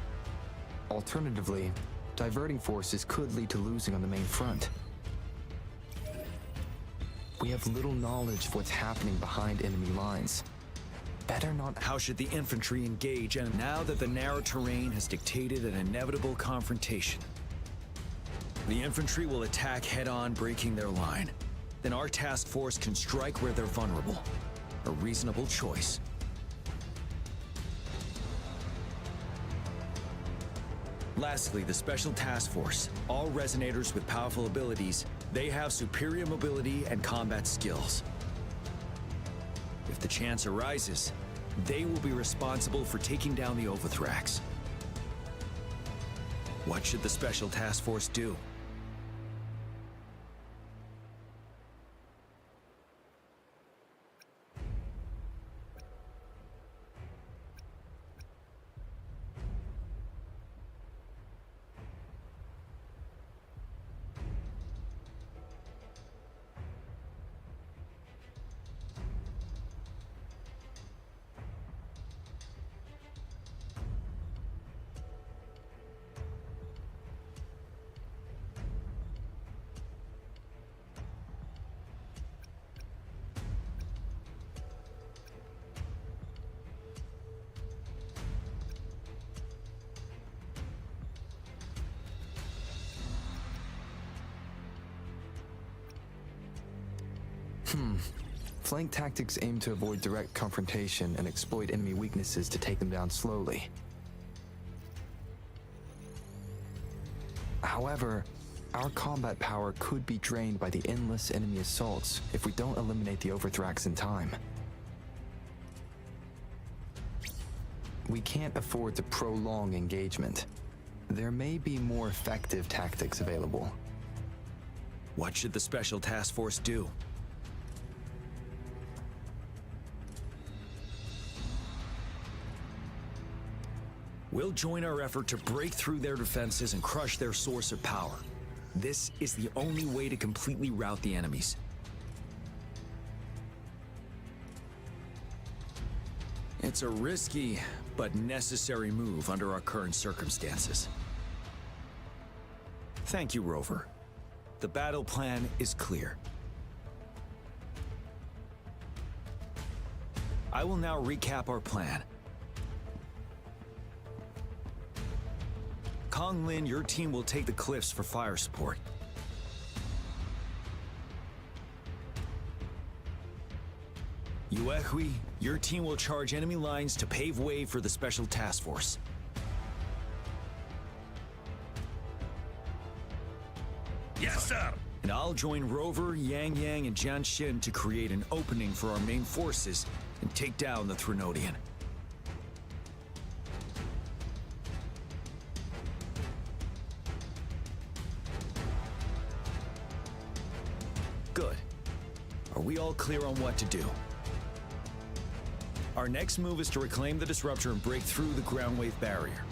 Alternatively, diverting forces could lead to losing on the main front. We have little knowledge of what's happening behind enemy lines. Better not. How should the infantry engage? And now that the narrow terrain has dictated an inevitable confrontation, the infantry will attack head-on, breaking their line. Then our task force can strike where they're vulnerable. A reasonable choice. Lastly, the Special Task Force. All Resonators with powerful abilities, they have superior mobility and combat skills. If the chance arises, they will be responsible for taking down the Overthrax. What should the Special Task Force do? Flank tactics aim to avoid direct confrontation and exploit enemy weaknesses to take them down slowly. However, our combat power could be drained by the endless enemy assaults if we don't eliminate the Overthrax in time. We can't afford to prolong engagement. There may be more effective tactics available. What should the Special Task Force do? We'll join our effort to break through their defenses and crush their source of power. This is the only way to completely rout the enemies. It's a risky, but necessary move under our current circumstances. Thank you, Rover. The battle plan is clear. I will now recap our plan. Kong Lin, your team will take the cliffs for fire support. Hui, your team will charge enemy lines to pave way for the Special Task Force. Yes, sir! And I'll join Rover, Yang Yang, and Jian Xin to create an opening for our main forces and take down the Threnodian. Good. Are we all clear on what to do? Our next move is to reclaim the Disruptor and break through the ground wave barrier.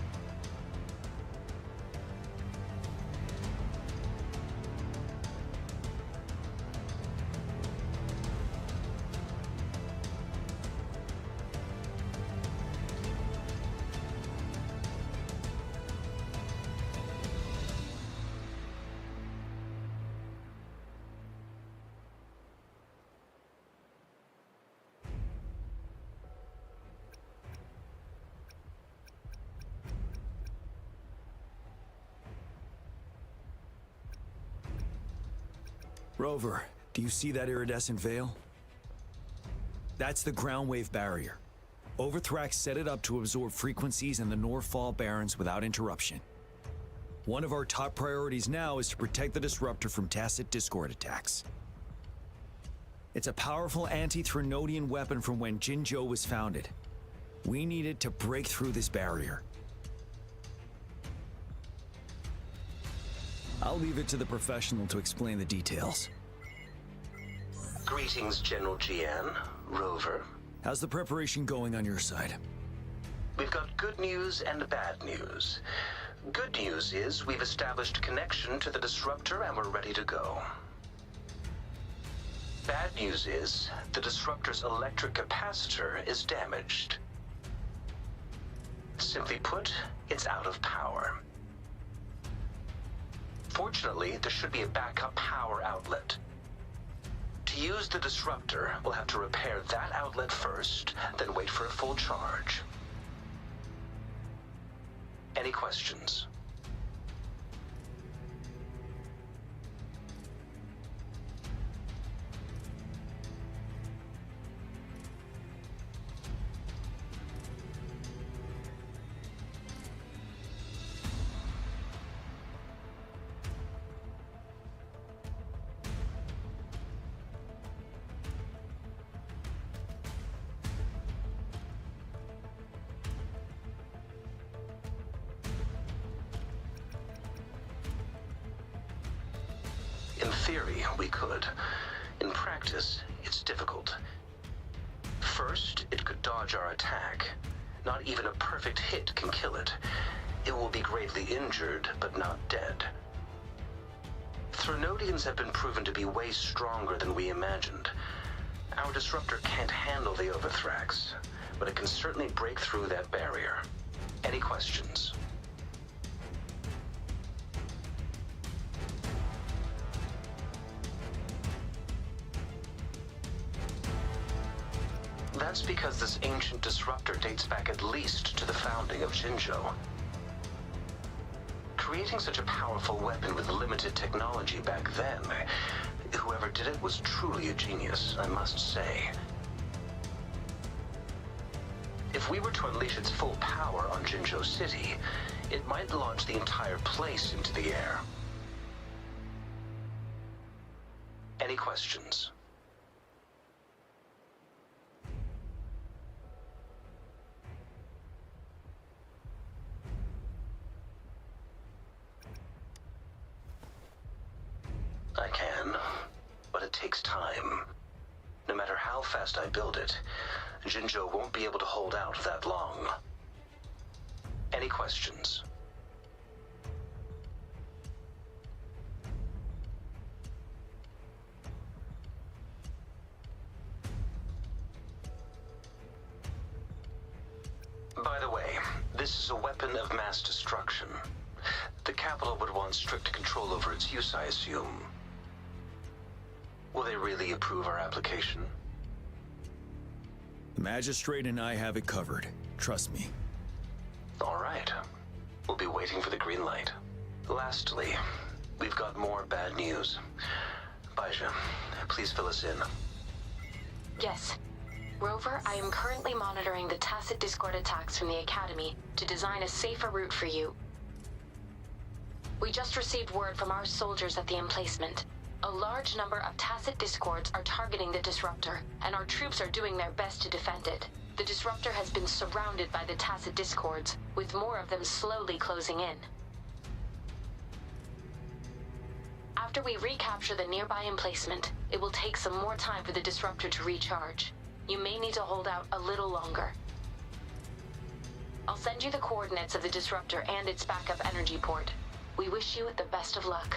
Rover, do you see that iridescent veil? That's the ground wave barrier. Overthrax set it up to absorb frequencies in the Norfall Barrens without interruption. One of our top priorities now is to protect the Disruptor from Tacet Discord attacks. It's a powerful anti-Threnodian weapon from when Jinzhou was founded. We need it to break through this barrier. I'll leave it to the professional to explain the details. Greetings, General Jian, Rover. How's the preparation going on your side? We've got good news and bad news. Good news is we've established connection to the Disruptor and we're ready to go. Bad news is the Disruptor's electric capacitor is damaged. Simply put, it's out of power. Fortunately, there should be a backup power outlet. To use the Disruptor, we'll have to repair that outlet first, then wait for a full charge. Any questions? In theory, we could. In practice, it's difficult. First, it could dodge our attack. Not even a perfect hit can kill it. It will be gravely injured, but not dead. Threnodians have been proven to be way stronger than we imagined. Our Disruptor can't handle the Overthrax, but it can certainly break through that barrier. Any questions? That's because this ancient Disruptor dates back at least to the founding of Jinzhou. Creating such a powerful weapon with limited technology back then, whoever did it was truly a genius, I must say. If we were to unleash its full power on Jinzhou City, it might launch the entire place into the air. Any questions? I can, but it takes time. No matter how fast I build it, Jinzhou won't be able to hold out that long. Any questions? By the way, this is a weapon of mass destruction. The capital would want strict control over its use, I assume. Will they really approve our application? The Magistrate and I have it covered. Trust me. All right. We'll be waiting for the green light. Lastly, we've got more bad news. Baizhi, please fill us in. Yes. Rover, I am currently monitoring the Tacit Discord attacks from the Academy to design a safer route for you. We just received word from our soldiers at the emplacement. A large number of Tacit Discords are targeting the Disruptor, and our troops are doing their best to defend it. The Disruptor has been surrounded by the Tacit Discords, with more of them slowly closing in. After we recapture the nearby emplacement, it will take some more time for the Disruptor to recharge. You may need to hold out a little longer. I'll send you the coordinates of the Disruptor and its backup energy port. We wish you the best of luck.